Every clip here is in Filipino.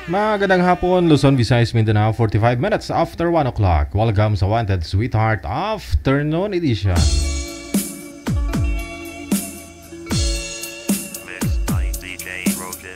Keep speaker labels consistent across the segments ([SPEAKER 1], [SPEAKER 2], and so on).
[SPEAKER 1] Magandang hapon, Luzon, Visayas, Mindanao, 45 minutes after 1 o'clock. Welcome sa Wanted Sweetheart Afternoon Edition.
[SPEAKER 2] Mixed by DJ Roger.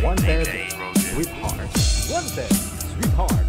[SPEAKER 3] Wanted Sweetheart. Wanted Sweetheart.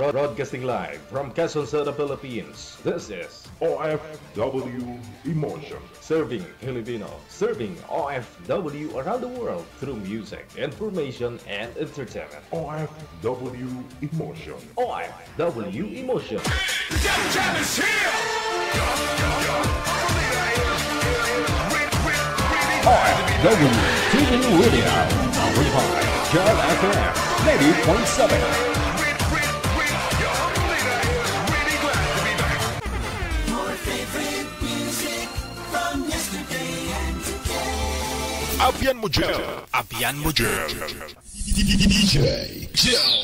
[SPEAKER 4] Broadcasting live from Quezon City, Philippines. This is
[SPEAKER 5] OFW Emotion.
[SPEAKER 4] Serving Filipino, serving OFW around the world through music, information, and entertainment.
[SPEAKER 5] OFW Emotion.
[SPEAKER 4] OFW Emotion.
[SPEAKER 3] OFW TV Radio. Powered by Cal FM 90.7.
[SPEAKER 5] Abian Mujel.
[SPEAKER 2] Abian Mujel.
[SPEAKER 5] DJ Gel.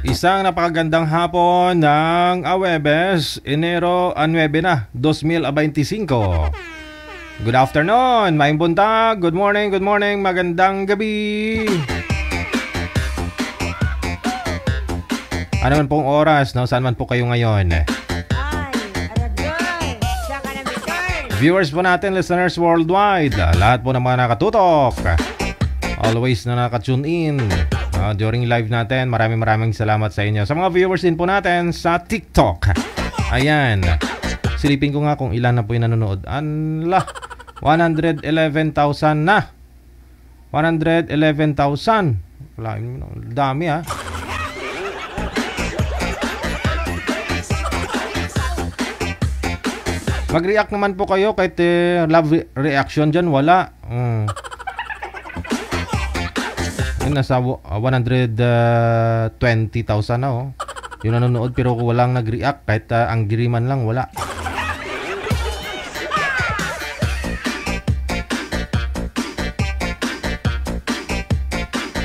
[SPEAKER 1] Isang napakagandang hapon ng Huwebes, Enero 9 na, 2025. Good afternoon, maayong buntag, good morning, magandang gabi. Ano man pong oras, no? Saan man po kayo ngayon?
[SPEAKER 6] Ay, Aragay, saka na Mr.
[SPEAKER 1] Viewers po natin, listeners worldwide, lahat po ng mga nakatutok, always na nakatune in during live natin. Maraming salamat sa inyo. Sa mga viewers din po natin sa TikTok, ayan, silipin ko nga kung ilan na po yung nanonood. Anla, 111,000 na. 111,000. Wala, dami ha. Mag-react naman po kayo kahit love reaction dyan, wala. Yun, nasa 120,000 na oh. Yung nanonood pero walang nag-react kahit ang giriman lang, wala.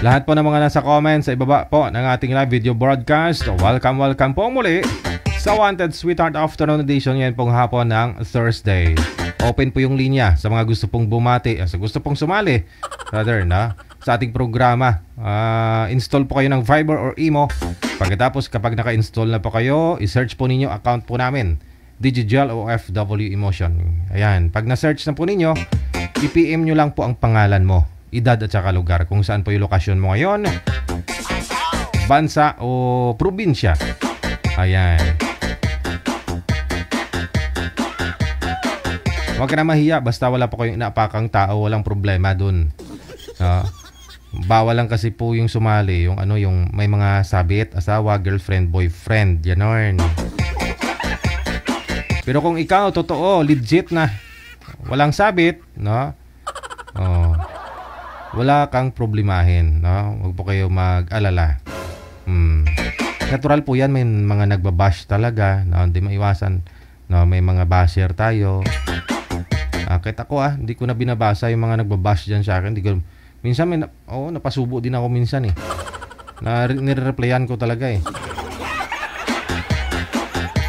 [SPEAKER 1] Lahat po ng mga nasa comments sa ibaba po ng ating live video broadcast, welcome po muli sa Wanted Sweetheart Afternoon Edition. Yan pong hapon ng Thursday. Open po yung linya sa mga gusto pong bumati, sa gusto pong sumali rather na sa ating programa. Install po kayo ng Viber or Imo. Pagkatapos kapag naka-install na po kayo, i-search po ninyo account po namin, Digigel OFW Emotion. Ayan, pag na-search na po ninyo, i-PM nyo lang po ang pangalan mo, edad at saka lugar, kung saan po yung lokasyon mo ngayon, bansa o probinsya. Ayan. Huwag ka na mahiya, basta wala po kayong inaapakang tao, walang problema dun. Bawal lang kasi po yung sumali, yung yung may mga sabit, asawa, girlfriend, boyfriend, yanon. Pero kung ikaw, totoo, legit na, walang sabit, no? Wala kang problemahin, no? Huwag po kayo mag-alala. Natural po yan, may mga nagbabash talaga, no? Hindi maiwasan, no? May mga basher tayo. Kahit ako hindi ko na binabasa yung mga nagbabash dyan sa akin. Minsan napasubo din ako minsan eh. Nire-replyan ko talaga eh.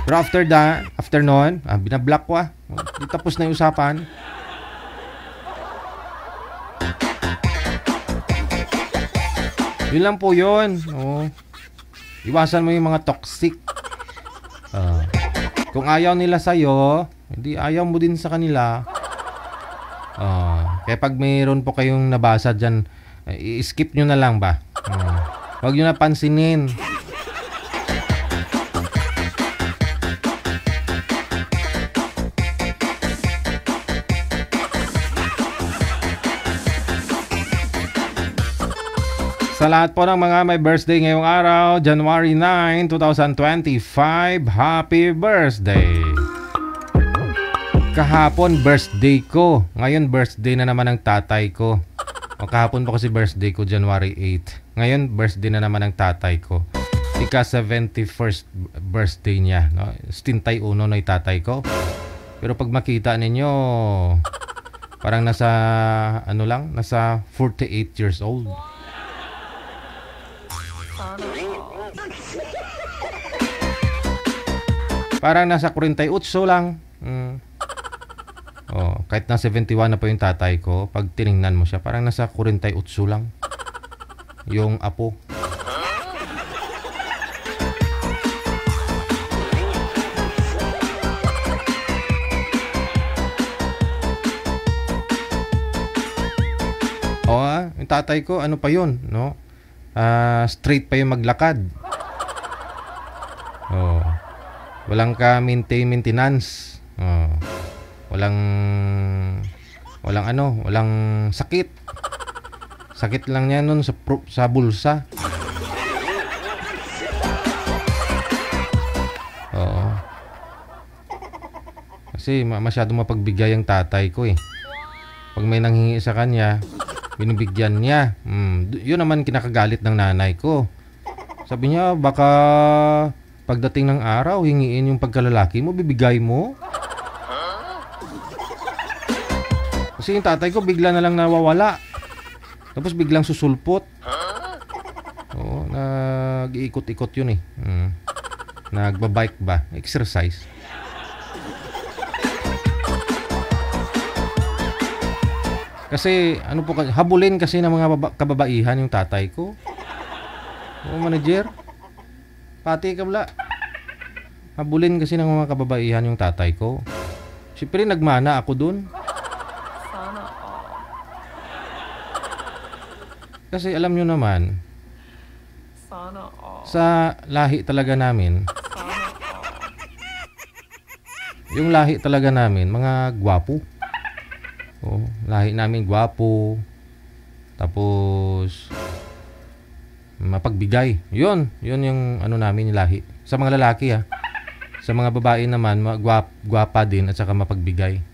[SPEAKER 1] Pero after noon, binablock ko Di tapos na yung usapan. Yun lang po yun. Iwasan mo yung mga toxic. Kung ayaw nila sa'yo, hindi ayaw mo din sa kanila. Kaya pag mayroon po kayong nabasa dyan, i-skip nyo na lang ba? Huwag nyo na pansinin. Sa lahat po ng mga may birthday ngayong araw, January 9, 2025, happy birthday! Kahapon birthday ko. Ngayon birthday na naman ng tatay ko. Kahapon pa kasi birthday ko, January 8. Ngayon birthday na naman ng tatay ko. Ika 71st birthday niya, no? 71 na yung tatay ko. Pero pag makita ninyo, parang nasa nasa 48 years old. Parang nasa 48 lang. Kahit na 71 na po yung tatay ko, pag tiningnan mo siya, parang nasa 48 lang yung apo. Yung tatay ko, ano pa yun, no? Straight pa yung maglakad. Walang maintenance. Walang sakit. Sakit lang niya nun sa bulsa. Kasi masyadong mapagbigay ang tatay ko eh. Pag may nanghingi sa kanya, binibigyan niya. Yun naman kinakagalit ng nanay ko. Sabi niya, baka pagdating ng araw, hingiin yung pagkalalaki mo, bibigay mo. Kasi yung tatay ko bigla na lang nawawala. Tapos biglang susulpot. Nag-iikot-ikot yun eh. Nagbabike ba? Exercise. Kasi habulin kasi ng mga kababaihan yung tatay ko. Manager. Pati kabla. Habulin kasi ng mga kababaihan yung tatay ko. Siyempre, nagmana ako dun.
[SPEAKER 6] Sana all.
[SPEAKER 1] Kasi alam nyo naman,
[SPEAKER 6] Sana all.
[SPEAKER 1] sa lahi talaga namin,
[SPEAKER 6] Sana all.
[SPEAKER 1] yung lahi talaga namin, mga gwapo. Oh, lahi namin gwapo. Tapos mapagbigay. Yun yung ano namin yung lahi. Sa mga lalaki Sa mga babae naman, gwapa din at saka mapagbigay.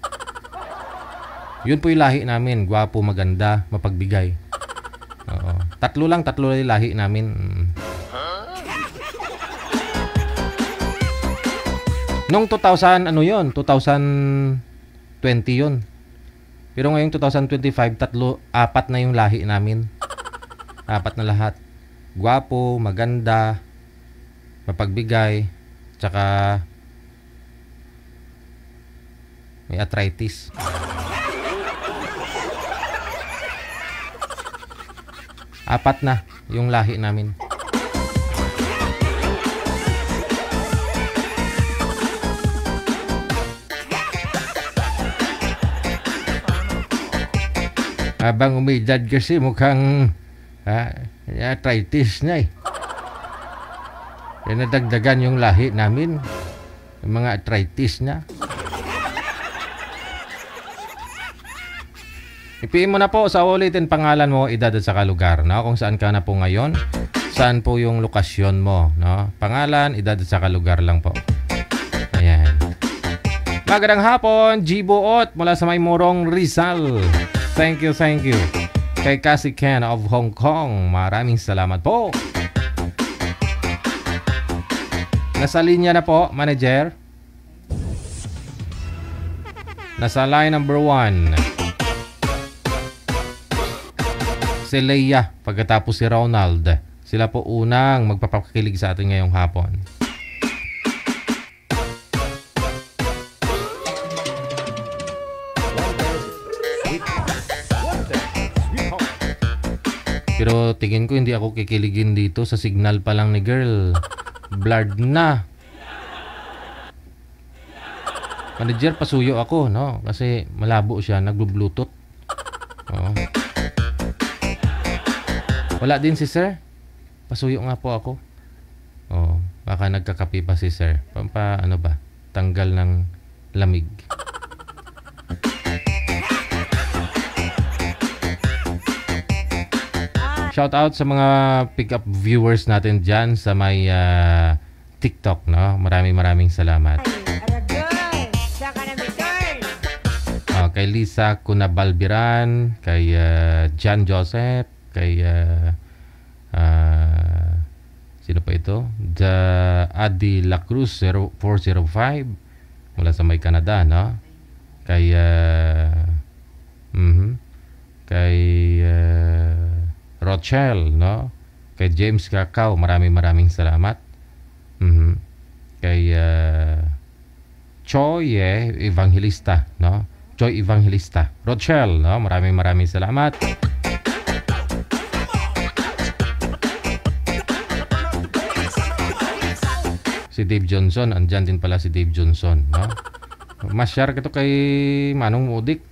[SPEAKER 1] Yun po yung lahi namin, gwapo, maganda, mapagbigay. Oo. Tatlo lang yung lahi namin. Nung 2000, ano yun? 2020 yun. Pero ngayong 2025, 4 na yung lahi namin. 4 na lahat. Gwapo, maganda, mapagbigay, tsaka may arthritis. Apat na yung lahi namin. Habang umidad kasi mukhang arthritis na Kaya nadagdagan yung lahi namin. Yung mga arthritis na. Ipiin mo na po sa ulitin pangalan mo, edad at saka lugar, no? Kung saan ka na po ngayon, saan po yung lokasyon mo, no? Pangalan, edad at saka lugar lang po. Ayan. Magandang hapon, Gibuot mula sa Maymorong, Rizal. Thank you. Kay Cassie Ken of Hong Kong, maraming salamat po. Nasa linya na po, manager. Nasa line number 1. Si Leia, pagkatapos si Ronald. Sila po unang magpapakilig sa atin ngayong hapon. Pero tingin ko hindi ako kikiligin dito sa signal pa lang ni girl. Blurred na. Manager, pasuyo ako, no? Kasi malabo siya, nagbo-bluetooth. Oh. Wala din si sir. Pasuyo nga po ako. Oh, baka nagkakapi pa si sir. Ano ba? Tanggal ng lamig. Shout out sa mga pick-up viewers natin dyan sa may TikTok, no? Maraming salamat. Kay Lisa Cunabalbiran, kay John Joseph, kay sino pa ito? Adi La Cruz 0405 mula sa may Canada, no? Kay kay Rochelle, no? Kay James Cacao, maraming salamat. Kay Choi Evangelista, no? Choi Evangelista. Rochelle, no? Maraming salamat. Si Dave Johnson, andyan din pala si Dave Johnson, no? Masyar ka to kay Manong Mudik.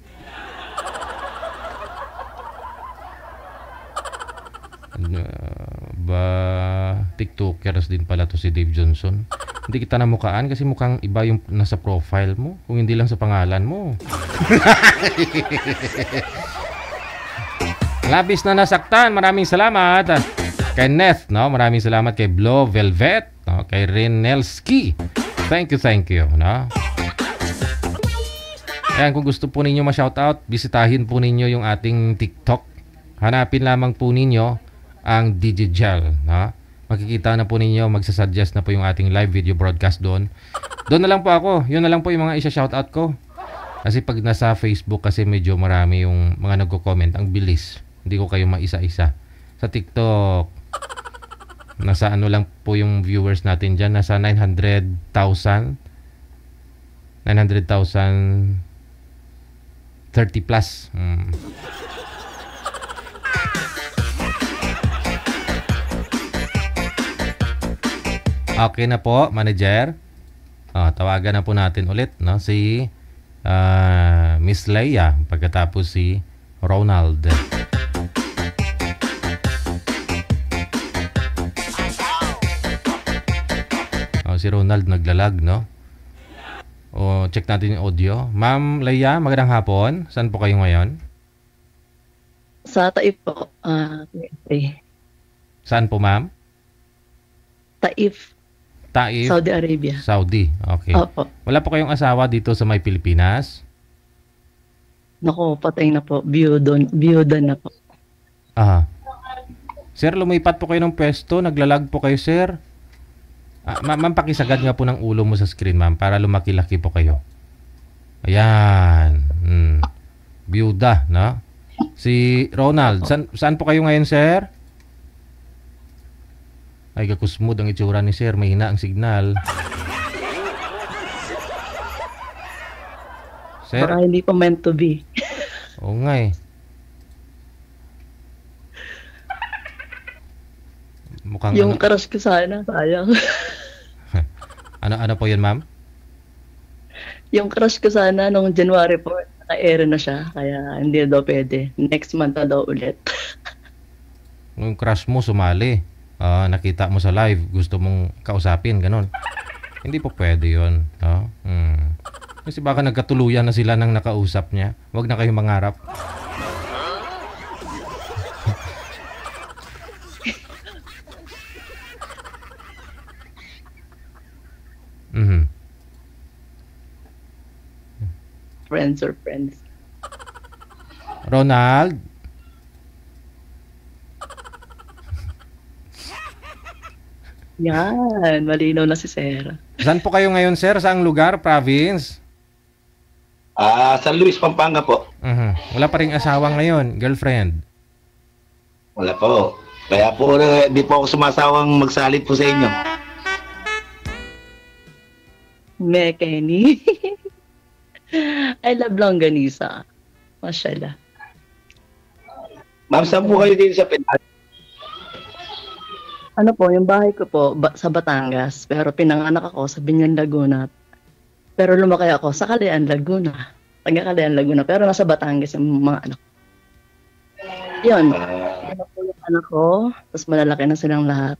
[SPEAKER 1] TikTokers din pala to si Dave Johnson. Hindi kita namukaan kasi mukhang iba yung nasa profile mo, kung hindi lang sa pangalan mo. Labis na nasaktan, maraming salamat. Kay Neth, no? Maraming salamat kay Blow Velvet, no? Kay Renelski. Thank you, no? Ayan, kung gusto po ninyo ma-shoutout, bisitahin po ninyo yung ating TikTok. Hanapin lamang po ninyo ang DJ Gel, no? Makikita na po ninyo, magsasuggest na po yung ating live video broadcast doon. Doon na lang po ako. Yun na lang po yung mga isa-shoutout ko. Kasi pag nasa Facebook kasi medyo marami yung mga nagko-comment. Ang bilis. Hindi ko kayo maisa-isa. Sa TikTok, nasa ano lang po yung viewers natin dyan. Nasa 900,000 30 plus. Okay na po, manager. Tawagan na po natin ulit, no? Si Miss Leia, pagkatapos si Ronald. Si Ronald naglalag, no? O check natin yung audio. Ma'am Leia, magandang hapon. Saan po kayo ngayon?
[SPEAKER 7] Sa Taif po.
[SPEAKER 1] Saan po, ma'am?
[SPEAKER 7] Taif,
[SPEAKER 1] Taif,
[SPEAKER 7] Saudi Arabia.
[SPEAKER 1] Saudi. Okay.
[SPEAKER 7] Opo.
[SPEAKER 1] Wala po kayong asawa dito sa may Pilipinas?
[SPEAKER 7] Naku, patay na po. Biyuda na po.
[SPEAKER 1] Aha. Sir, lumipat po kayo ng pwesto. Naglalag po kayo, sir. Ma'am, pakisagad nga po ng ulo mo sa screen, ma'am, para lumaki-laki po kayo. Ayan. Biyuda, no? Si Ronald, saan po kayo ngayon, sir? Ay, kakusmooth ang itsura ni sir. Mahina ang signal. Sir?
[SPEAKER 7] Baka hindi pa meant to be.
[SPEAKER 1] Oo nga eh. Mukhang
[SPEAKER 7] Yung crush ko sana, sayang.
[SPEAKER 1] ano po yun, ma'am?
[SPEAKER 7] Yung crush ko sana nung January po, naka-air na siya. Kaya hindi daw pwede. Next month na daw ulit.
[SPEAKER 1] Yung crush mo sumali. Nakita mo sa live. Gusto mong kausapin, ganun. Hindi po pwede yun. Kasi baka nagkatuluyan na sila ng nakausap niya. Huwag na kayong mangarap.
[SPEAKER 7] Friends or friends.
[SPEAKER 1] Ronald?
[SPEAKER 7] Yan, malinaw na si Sarah.
[SPEAKER 1] Saan po kayo ngayon, sir? Saang lugar? Province?
[SPEAKER 8] San Luis, Pampanga po.
[SPEAKER 1] Wala pa ring asawa ngayon, girlfriend?
[SPEAKER 8] Wala po. Kaya po, di po ako sumasawang magsalit po sa inyo.
[SPEAKER 7] Kenny. I love longganisa. Mashallah.
[SPEAKER 8] Ma'am, saan po kayo dito sa Pinas?
[SPEAKER 7] Ano po, yung bahay ko po sa Batangas. Pero pinanganak ako sa Binyan, Laguna. Pero lumaki ako sa Calayan, Laguna. Taga Calayan, Laguna. Pero nasa Batangas yung mga anak. Yun. Ano po yung anak ko. Tapos malalaki na silang lahat.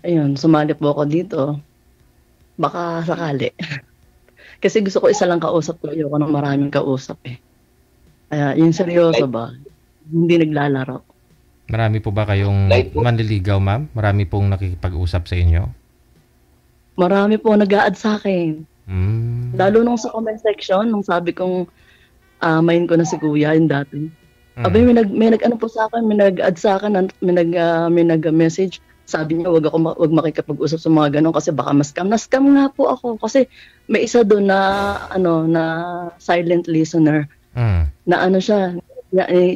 [SPEAKER 7] Ayun, sumali po ako dito. Baka sakali. Kasi gusto ko isa lang kausap ko. Ayoko ng maraming kausap eh. Kaya yung seryoso ba? Hindi naglalaro.
[SPEAKER 1] Marami po ba kayong manliligaw, ma'am? Marami pong nakikipag-usap sa inyo?
[SPEAKER 7] Marami po nag-a-add sa akin. Lalo nung sa comment section, nung sabi kong main ko na si Kuya yung dati. Abay, may nag-ano po sa akin, may nag-add sa akin, may nag-message. Sabi niya, wag makikipag-usap sa mga ganun kasi baka ma-scam. Na-scam nga po ako kasi may isa doon na silent listener. Na ano siya,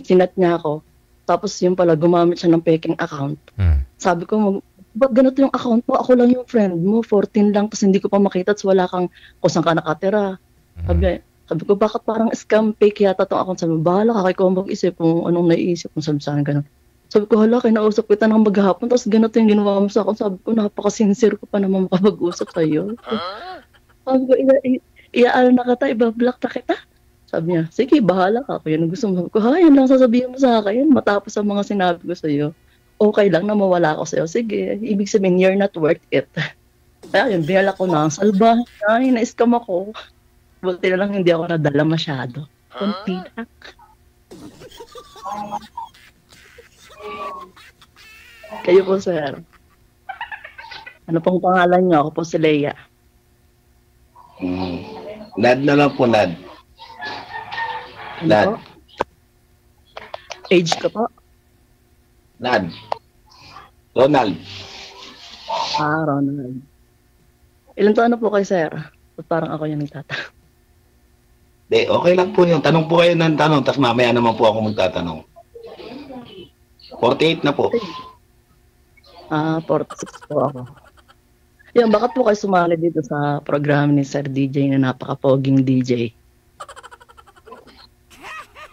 [SPEAKER 7] sinat niya ako. Tapos yung pala, gumamit siya ng peking account. Sabi ko, ba't ganito yung account mo? Ako lang yung friend mo, 14 lang, tapos hindi ko pa makita, tapos wala kang kung saan ka nakatira. Sabi ko, bakit parang scam fake yata itong account? Sabi ko, bahala ka, kaya mag-isip kung anong naiisip kung saan ganun. Sabi ko, hala, kinausap kita ng maghapon, tapos ganito yung ginawa mo sa akin. Sabi ko, napaka-sincere ko pa naman makapag-usap sa'yo. Sabi ko, iaal na kita, ibablock na kita. Sabi niya, sige, bahala ka. Kaya gusto mo. Sabi ko, yan lang sasabihin mo sa akin. Matapos ang mga sinabi ko sa'yo, okay lang na mawala ako sa'yo. Sige, ibig sabihin, you're not worth it. Kaya yun, binala ko na, salba, na-scam ako. Buti na lang hindi ako nadala masyado. Kunti lang. Kayo po, sir. Ano pong pangalan niyo? Ako po si Leia.
[SPEAKER 8] Nad na lang po, Nad. Nad.
[SPEAKER 7] Age ko po?
[SPEAKER 8] Nad. Ronald.
[SPEAKER 7] Ronald. Ilan taon na po kayo, sir? Parang ako yung nagtatanong.
[SPEAKER 8] Okay lang po yun. Tanong po kayo ng tanong, tapos mamaya naman po ako magtatanong. 48 na po.
[SPEAKER 7] 46 po ako. Yan, bakit po kayo sumali dito sa program ni Sir DJ na napaka-poging DJ?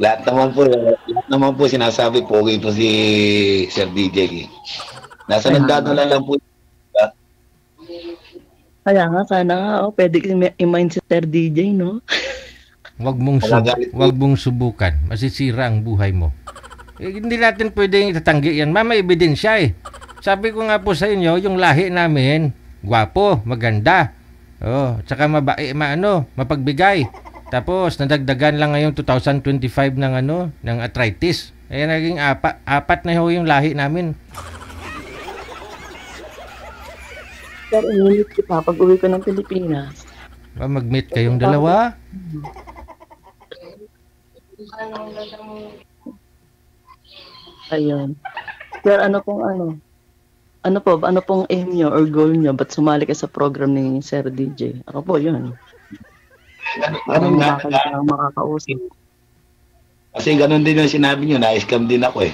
[SPEAKER 8] Lahat naman po sinasabi pogi po si Sir DJ. Nasa nagdadala lang po.
[SPEAKER 7] Kaya nga, sana nga, pwede i-mind si Sir DJ, no?
[SPEAKER 8] Nagagalit po.
[SPEAKER 1] wag mong subukan. Masisira ang buhay mo. Hindi natin pwedeng itatanggi yan. May ebidensya eh. Sabi ko nga po sa inyo, yung lahi namin, gwapo, maganda. Tsaka mapagbigay. Tapos nadagdagan lang ngayong 2025 ng arthritis. Naging apat na yung lahi namin.
[SPEAKER 7] Pero inunit kita pag uwi ko ng Pilipinas.
[SPEAKER 1] Mag-meet kayong dalawa?
[SPEAKER 7] Ayun. Pero ano pong aim nyo or goal nyo? Ba't sumali ka sa program ni Sir DJ? Ako po, yun.
[SPEAKER 8] Ganun nga.
[SPEAKER 7] Parang makakausap.
[SPEAKER 8] Kasi ganun din yung sinabi nyo, na-scam din ako eh.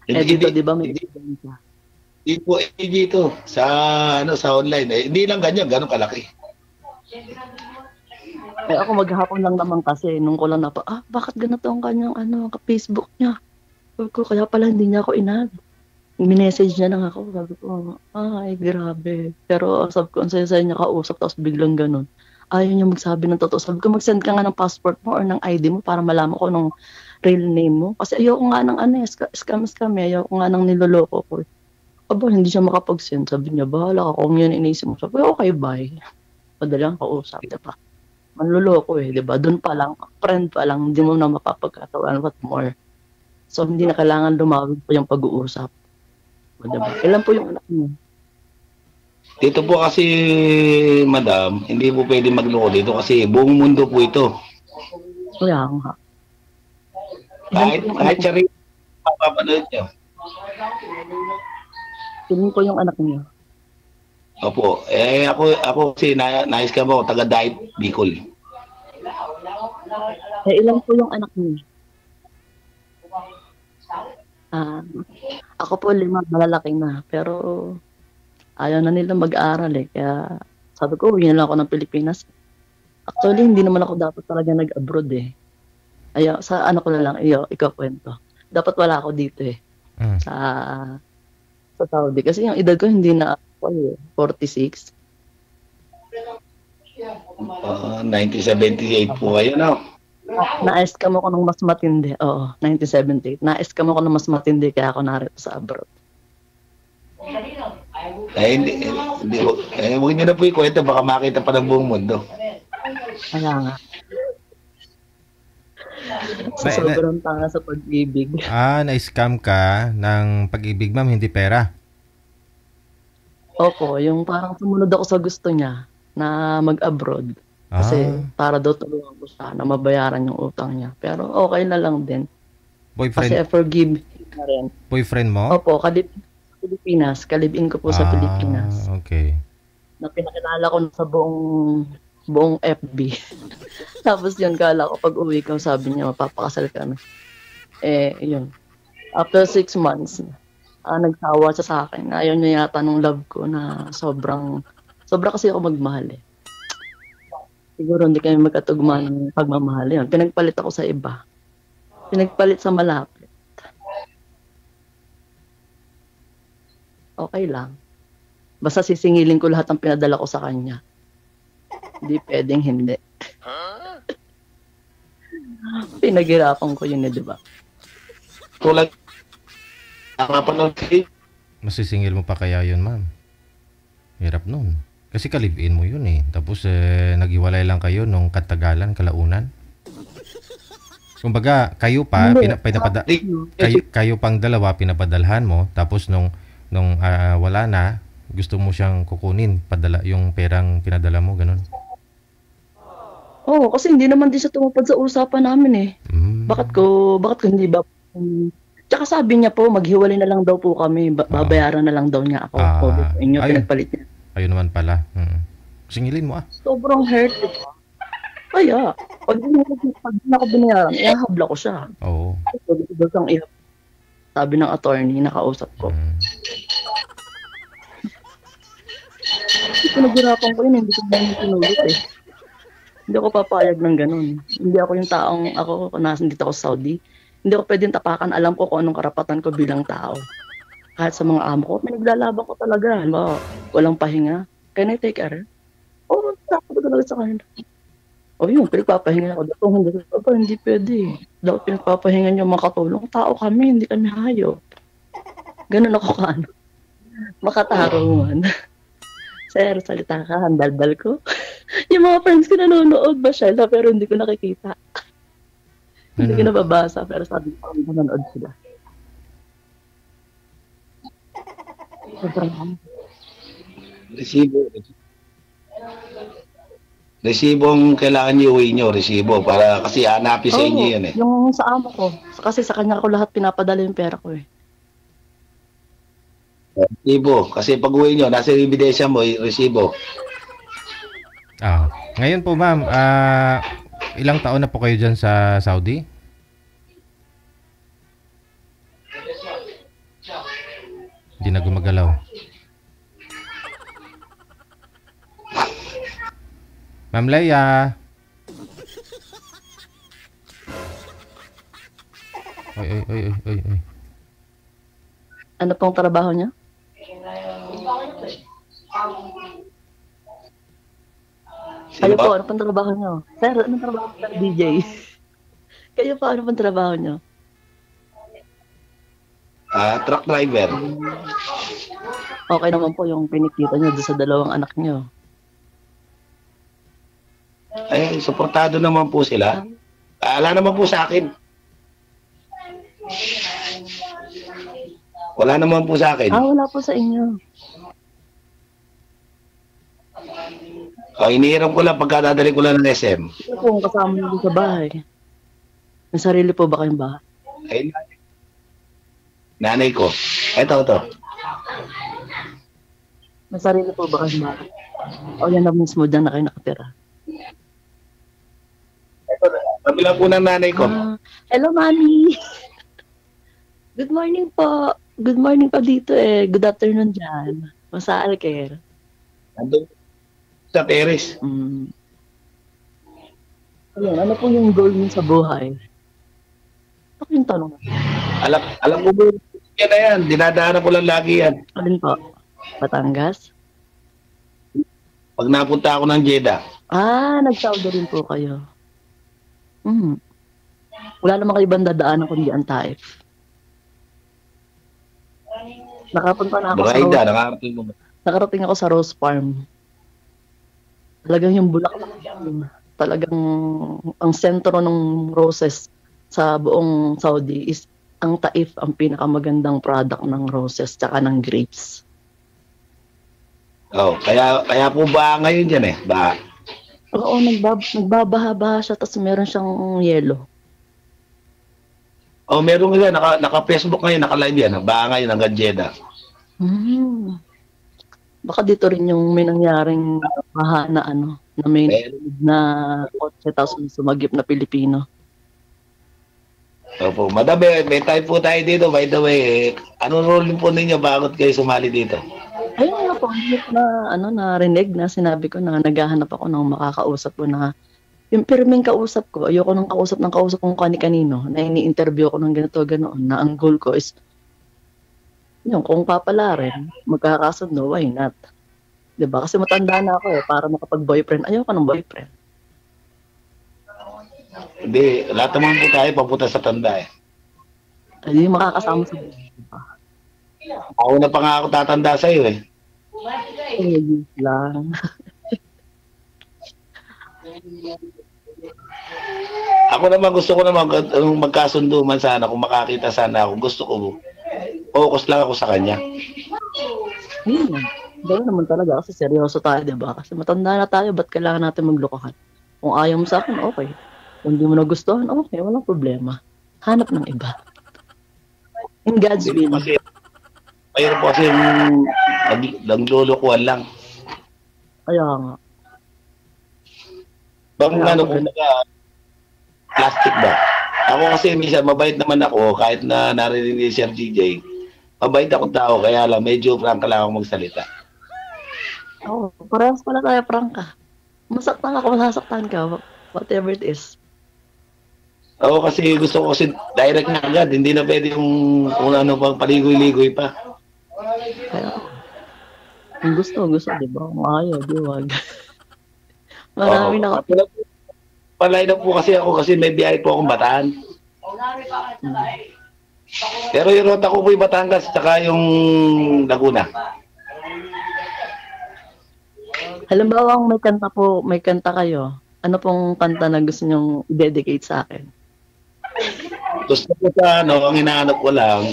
[SPEAKER 7] Dito, di ba may ebidensya?
[SPEAKER 8] Hindi po dito sa online eh. Hindi lang ganun kalaki.
[SPEAKER 7] Ako maghapon lang naman kasi nung ko lang bakit ganito ang kanyang ka-Facebook niya. Sabi ko, kaya pala hindi niya ako inad. Minessage niya lang ako. Sabi ko, ay grabe. Pero sabi ko, ang saya-saya niya kausap tapos biglang ganun. Ayaw niya magsabi ng totoo. Sabi ko, mag-send ka nga ng passport mo or ng ID mo para malaman ko nung real name mo. Kasi ayoko nga ng scam. Ayoko nga ng niloloko ko. Aba, hindi siya makapag-send. Sabi niya, bahala ka kung yun inisip mo. Sabi ko, okay, bye. Madali ang kausap, diba? Manluloko diba? Doon pa lang, friend pa lang, hindi mo na mapapagkatawanan what more. So, hindi na kailangan lumawig pa yung pag-uusap. Diba? Ilan po yung anak mo?
[SPEAKER 8] Dito po kasi, madam, hindi po pwede magloko dito kasi buong mundo po ito.
[SPEAKER 7] Kaya nga.
[SPEAKER 8] Kahit siya rin, mapapanood niyo.
[SPEAKER 7] Ilan po yung anak niyo?
[SPEAKER 8] Opo. Ako kasi nais ka mo, taga Diet Bicol.
[SPEAKER 7] Ilan po yung anak niyo? Ako po 5, malalaki na. Pero ayaw na nila mag-aaral Kaya sabi ko, uwi na lang ako ng Pilipinas. Actually, hindi naman ako dapat talaga nag-abroad Ayaw, sa ko na lang, ikaw kwento. Dapat wala ako dito sa Saudi. Kasi yung edad ko hindi na ako 46.
[SPEAKER 8] 1978 po kayo, no?
[SPEAKER 7] Na-scam ako ng mas matindi. Oo, 1978. Na-scam ako ng mas matindi kaya ako narito sa abroad.
[SPEAKER 8] Hindi. Huwag niyo na po ikwento, baka makita pa ng buong mundo.
[SPEAKER 7] Kaya nga. Sa sobrang tanga sa pag-ibig.
[SPEAKER 1] Na-scam ka ng pag-ibig, ma'am, hindi pera?
[SPEAKER 7] Opo, yung parang sumunod ako sa gusto niya na mag-abroad. Kasi para daw tulungan ko siya na mabayaran yung utang niya. Pero okay na lang din.
[SPEAKER 1] Boyfriend?
[SPEAKER 7] Kasi I forgive na rin.
[SPEAKER 1] Boyfriend mo?
[SPEAKER 7] Opo, Pilipinas. Kalibin ko po sa Pilipinas.
[SPEAKER 1] Okay.
[SPEAKER 7] Na pinakilala ko sa buong FB. Tapos yun, kala ko pag uwi ko, sabi niya, mapapakasal ka na. Yun. After 6 months, nagsawa siya sa akin. Ayaw niya yata nung love ko na sobra kasi ako magmahal Siguro hindi kami magkatugma ng pagmamahal. Yun, pinagpalit ako sa iba. Pinagpalit sa malapit. Okay lang. Basta sisingilin ko lahat ng pinadala ko sa kanya. Hindi pwedeng hindi. Pinaghirapan ko yun di ba?
[SPEAKER 8] Tulad, nakapanood kayo.
[SPEAKER 1] Masisingil mo pa kaya yun, ma'am? Hirap nun. Kasi kalibin mo yun Tapos naghiwalay lang kayo nung katagalan, kalaunan. Kumbaga, kayo pa, kayo pang dalawa pinapadalhan mo. Tapos nung wala na, gusto mo siyang kukunin, padala yung perang pinadala mo, ganun.
[SPEAKER 7] Oo, kasi hindi naman din siya tumupad sa usapan namin Bakit ko hindi ba? Tsaka sabi niya po, maghiwalay na lang daw po kami, babayaran na lang daw niya ako. Inyo pinagpalit niya.
[SPEAKER 1] Ayun naman pala. Singilin mo
[SPEAKER 7] Sobrang hurt. Kaya, pag di na ako binayaran, ihahabla ko siya.
[SPEAKER 1] Oo.
[SPEAKER 7] Sabi ng attorney, nakausap ko. Pinaghirapan ko yun, hindi ko na tinulit Hindi ako papayag ng ganun. Hindi ako yung taong, nandito ako sa Saudi. Hindi ako pwedeng tapakan, alam ko kung anong karapatan ko bilang tao. Kahit sa mga amo ko, pinaglalaban ko talaga. Walang pahinga. Can I take care? Oo, ko lang sa kanila. O yun, pinagpapahinga ako. Dapat hindi ko, hindi pwede. Dapat pinagpapahinga niyo makatulong. Tao kami, hindi kami hayop. Ganun ako kaano. Makatarungan. Sir, salita ka, handaldal ko. Yung mga friends ko nanonood ba siya, pero hindi ko nakikita. Hindi ko nababasa, pero sabi ko, nanonood sila. Sobrang
[SPEAKER 8] Resibo ang kailangan niyo uwi nyo, resibo, para kasi hanapin sa inyo yan eh.
[SPEAKER 7] Yung sa amo ko. Kasi sa kanya ko lahat pinapadala yung pera ko eh.
[SPEAKER 8] Resibo, kasi pag uwi nyo, nasa ebidensya mo, resibo.
[SPEAKER 1] Ngayon po ma'am, ilang taon na po kayo dyan sa Saudi? Hindi na gumagalaw. Ma'am Leia. Oy.
[SPEAKER 7] Ano pong trabaho niya? Kayo po, ano pong trabaho niyo? Sir, anong trabaho niyo, DJ? Kayo po, ano pong trabaho niyo?
[SPEAKER 8] Truck driver.
[SPEAKER 7] Okay naman po yung pinikita niyo doon sa dalawang anak niyo.
[SPEAKER 8] Ay, suportado naman po sila. Wala naman po sa akin. Wala naman po sa akin.
[SPEAKER 7] Wala po sa inyo.
[SPEAKER 8] Inihiram ko lang pagkadadali ko lang ng SM.
[SPEAKER 7] Ano po ang kasama niyo sa bahay? May sarili po ba kayong bahay?
[SPEAKER 8] Ay, nanay ko. Ito.
[SPEAKER 7] May sarili po ba kayong bahay? O yan na mismo dyan na kayo nakatira?
[SPEAKER 8] Ito, kabila po ng nanay ko.
[SPEAKER 7] Hello, Mami! Good morning po. Good morning po dito eh. Good afternoon dyan. Masa Alker.
[SPEAKER 8] Nandun sa terrace.
[SPEAKER 7] Ayun, ano po yung goal niyo sa buhay? Ano yung tanong?
[SPEAKER 8] Alam mo ba yan na yan? Dinadaanan ko lang lagi yan.
[SPEAKER 7] Alin po? Batangas?
[SPEAKER 8] Pag napunta ako ng Jeddah.
[SPEAKER 7] Nag-Saudi rin po kayo. Wala naman kayo ibang dadaanan kundi ang Taif. Nakapunta na ako nakarating ako sa Rose Farm. Talagang yung bulaklak yan. Talagang ang sentro ng roses sa buong Saudi is ang Taif ang pinakamagandang product ng roses tsaka ng grapes.
[SPEAKER 8] Kaya po ba ngayon dyan eh? Ba?
[SPEAKER 7] Oo, nagbabaha siya tapos meron siyang yellow.
[SPEAKER 8] Meron nga, naka-Facebook ngayon, naka-live yan. Ba ngayon hanggang Jeddah.
[SPEAKER 7] Baka dito rin yung may nangyaring baha na na may na kotse tapos sumagip na Pilipino.
[SPEAKER 8] Opo, madam, may time po tayo dito. By the way, ano role po ninyo? Bakit kayo sumali dito?
[SPEAKER 7] Ayun nga po, narinig na sinabi ko na naghahanap ako ng makakausap ko na yung pirming kausap ko, ayoko nang kausap kung kani-kanino, na ini-interview ko ng ganito, ganoon, na ang goal ko is, yung kung papalarin, magkakasundo, why not? Diba? Kasi matanda na ako para makapag-boyfriend, ayoko ng boyfriend.
[SPEAKER 8] Hindi, lahat naman po tayo papunta sa tanda eh.
[SPEAKER 7] Hindi makakasama sa buhay.
[SPEAKER 8] Ako na pa nga ako tatanda sa'yo eh.
[SPEAKER 7] Lang.
[SPEAKER 8] Ako naman gusto ko naman magkasundo man sana, kung makakita sana ako, gusto ko focus lang ako sa kanya.
[SPEAKER 7] Gano'n naman talaga kasi seryoso tayo, diba? Kasi matanda na tayo, ba't kailangan natin maglokohan? Kung ayaw mo sa akin, okay. Kung hindi mo nagustuhan, okay, walang problema. Hanap ng iba. In God's will.
[SPEAKER 8] Mayroon po kasi naglulukuhan lang.
[SPEAKER 7] Kaya nga.
[SPEAKER 8] Kung plastic ba? Ako kasi minsan mabait naman ako kahit na narinig ni Sir DJ. Mabait akong tao kaya lang medyo prangka lang ako magsalita.
[SPEAKER 7] Parehas pala tayo prangka. Masaktan ako, masasaktan ka. Whatever it is.
[SPEAKER 8] Oo, kasi gusto ko kasi direct na agad. Hindi na pwede yung kung ano pang paligoy-ligoy pa.
[SPEAKER 7] Kaya, kung gusto, di ba? Kung ayaw, di wag. Marami na ako.
[SPEAKER 8] Palay na po kasi ako kasi may biyahe po akong Bataan. Pero yung rota ko po yung Batangas tsaka yung Laguna.
[SPEAKER 7] Halimbawa, may kanta kayo. Ano pong kanta na gusto nyong i-dedicate sa akin?
[SPEAKER 8] Gusto ko sa ang hinahanap ko lang,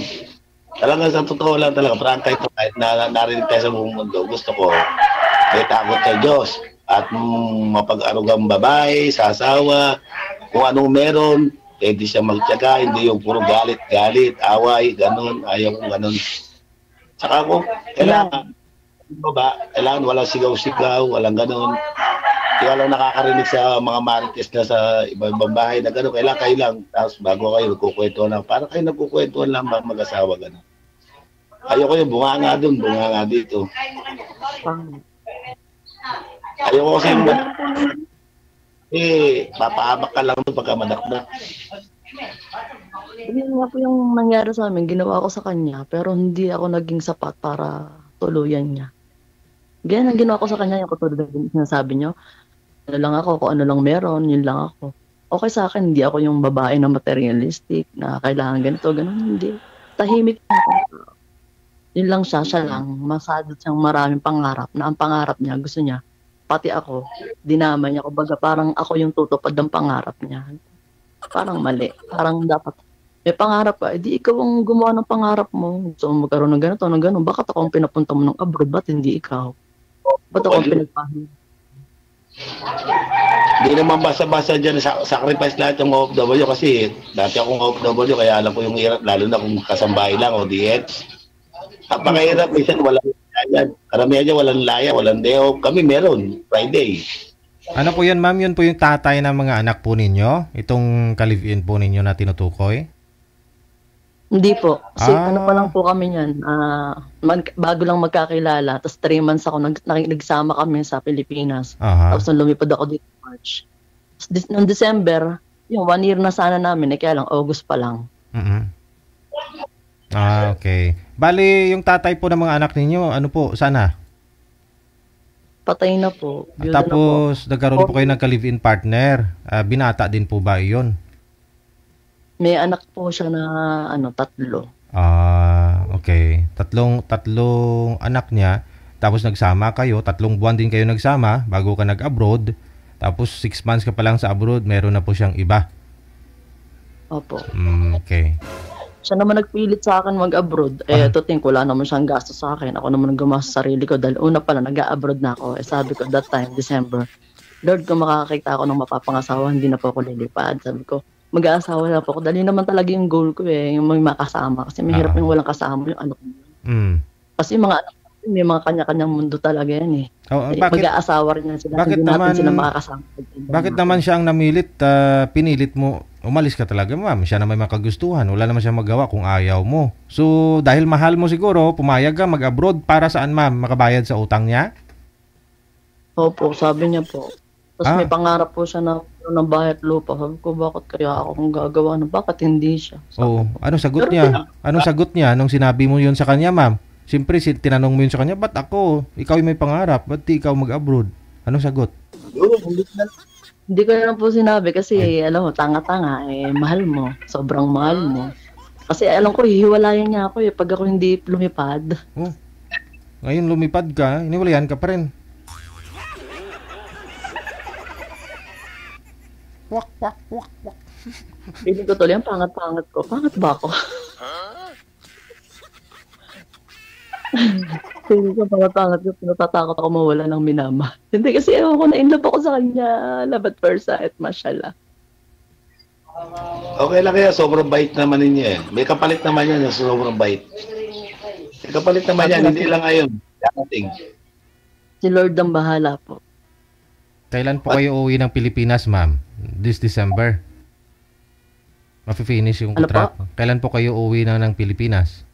[SPEAKER 8] talaga sa totoo lang talaga, prangkay to kahit na narinig tayo sa buong mundo, gusto ko may takot sa Diyos at mapag-arugang babae, sa asawa, kung anong meron, pwede siya magtiyaga, hindi yung puro galit, away, ganun, ayaw ko ganun. Saka kung kailangan walang sigaw-sigaw, walang ganun. Di walang nakakarinig sa mga marites na sa ibang bahay na gano'n, kailangan kayo lang. Tapos bago kayo nagkukwentuhan lang, parang kayo nagkukwentuhan lang mag-asawa gano'n. Ayoko yung bunga nga doon, bunga nga dito. Ayoko kasi papahamak ka lang doon pagka madakdak.
[SPEAKER 7] Yun nga po yung nangyari sa amin, ginawa ko sa kanya, pero hindi ako naging sapat para tuluyan niya. Ganyan ang ginawa ko sa kanya, yung katulad na sinasabi niyo. Ano lang ako, kung ano lang meron, yun lang ako. Okay sa akin, hindi ako yung babae na materialistic, na kailangan ganito, ganun, hindi. Tahimik na ako. Yun lang siya lang. Masadot siyang maraming pangarap, na ang pangarap niya, gusto niya, pati ako, dinamay niya. Kumbaga, parang ako yung tutupad ng pangarap niya. Parang mali. Parang dapat, may pangarap ka, edi ikaw ang gumawa ng pangarap mo. Gusto mo magkaroon ng ganito, ng ganun. Bakit ako ang pinapunta mo ng abroad? Ba't hindi ikaw? Ba't ako ang pinagpahin?
[SPEAKER 8] Hindi naman basta-basta dyan sacrifice lahat yung OFW kasi dati akong OFW kaya alam ko yung hirap lalo na kung kasambahay lang o DH. Napakahirap, minsan walang laya. Karamihan dyan walang laya, walang day off. Kami meron, Friday.
[SPEAKER 1] Ano po yan, ma'am? Yun po yung tatay ng mga anak po ninyo? Itong ka-live-in po ninyo na tinutukoy?
[SPEAKER 7] Hindi po. Kasi ano pa lang po kami yan. Bago lang magkakilala. Tapos 3 months ako nagsama kami sa Pilipinas. Tapos nung lumipad ako dito March. Noong December, yung 1 year na sana namin. Kaya lang, August pa lang.
[SPEAKER 1] Okay. Bali, yung tatay po ng mga anak ninyo, ano po, sana?
[SPEAKER 7] Patay na po.
[SPEAKER 1] Tapos, nagkaroon po kayo ng ka-live-in partner. Binata din po ba yun?
[SPEAKER 7] May anak po siya na 3.
[SPEAKER 1] Okay. Tatlong anak niya. Tapos nagsama kayo. 3 buwan din kayo nagsama bago ka nag-abroad. Tapos 6 months ka pa lang sa abroad, meron na po siyang iba.
[SPEAKER 7] Opo.
[SPEAKER 1] Okay.
[SPEAKER 7] Siya naman nagpilit sa akin mag-abroad. To think, wala naman siyang gasto sa akin. Ako naman gumastos sa sarili ko dahil una pala nag-abroad na ako. Sabi ko that time, December, Lord, kung makakakita ako ng mapapangasawa, hindi na po ako lilipad. Sabi ko, mag-aasawa na po ako. Dali naman talaga yung goal ko yung may makasama. Kasi mahirap yung walang kasama yung ano ko. Kasi yung mga anak may mga kanya-kanyang mundo talaga yan mag-aasawa rin yan sila.
[SPEAKER 1] Bakit
[SPEAKER 7] hindi
[SPEAKER 1] naman,
[SPEAKER 7] natin sila makakasama.
[SPEAKER 1] Bakit naman siya ang namilit, pinilit mo, umalis ka talaga, ma'am? Siya na may makagustuhan. Wala naman siya magawa kung ayaw mo. So, dahil mahal mo siguro, pumayag ka mag-abroad para saan, ma'am? Makabayad sa utang niya?
[SPEAKER 7] Opo, sabi niya po. Tapos may pangarap po siya na ng bahay at lupa. Sabi ko, bakit kaya ako kung gagawa? Bakit hindi siya?
[SPEAKER 1] Anong sagot niya? Anong sagot niya nung sinabi mo yun sa kanya, ma'am? Siyempre, tinanong mo yun sa kanya, ba't ako? Ikaw yung may pangarap. Ba't di ikaw mag-abroad? Anong sagot?
[SPEAKER 7] Hindi ko na po sinabi kasi, alam mo, tanga-tanga. Mahal mo. Sobrang mahal mo. Kasi alam ko, hihiwalayan niya ako pag ako hindi lumipad.
[SPEAKER 1] Ngayon lumipad ka, iniwalayan ka pa rin. Wak.
[SPEAKER 7] Piling ko tuloy, ang pangat-pangat ko. Pangat ba ako? Piling ko pangat-pangat ko. Natatakot ako mawala ng minama. Hindi kasi ewan ko, na-inlove ako sa kanya. Love at first sight, mashallah.
[SPEAKER 8] Okay lang kaya, sobrang bait naman ninyo May kapalit naman yan, sobrang bait. May kapalit naman yan, hindi lang ngayon. Darating.
[SPEAKER 7] Si Lord ang bahala po.
[SPEAKER 1] Kailan po kayo uuwi ng Pilipinas, ma'am? This December? Mafi-finish yung contract. Kailan po kayo uuwi ng Pilipinas?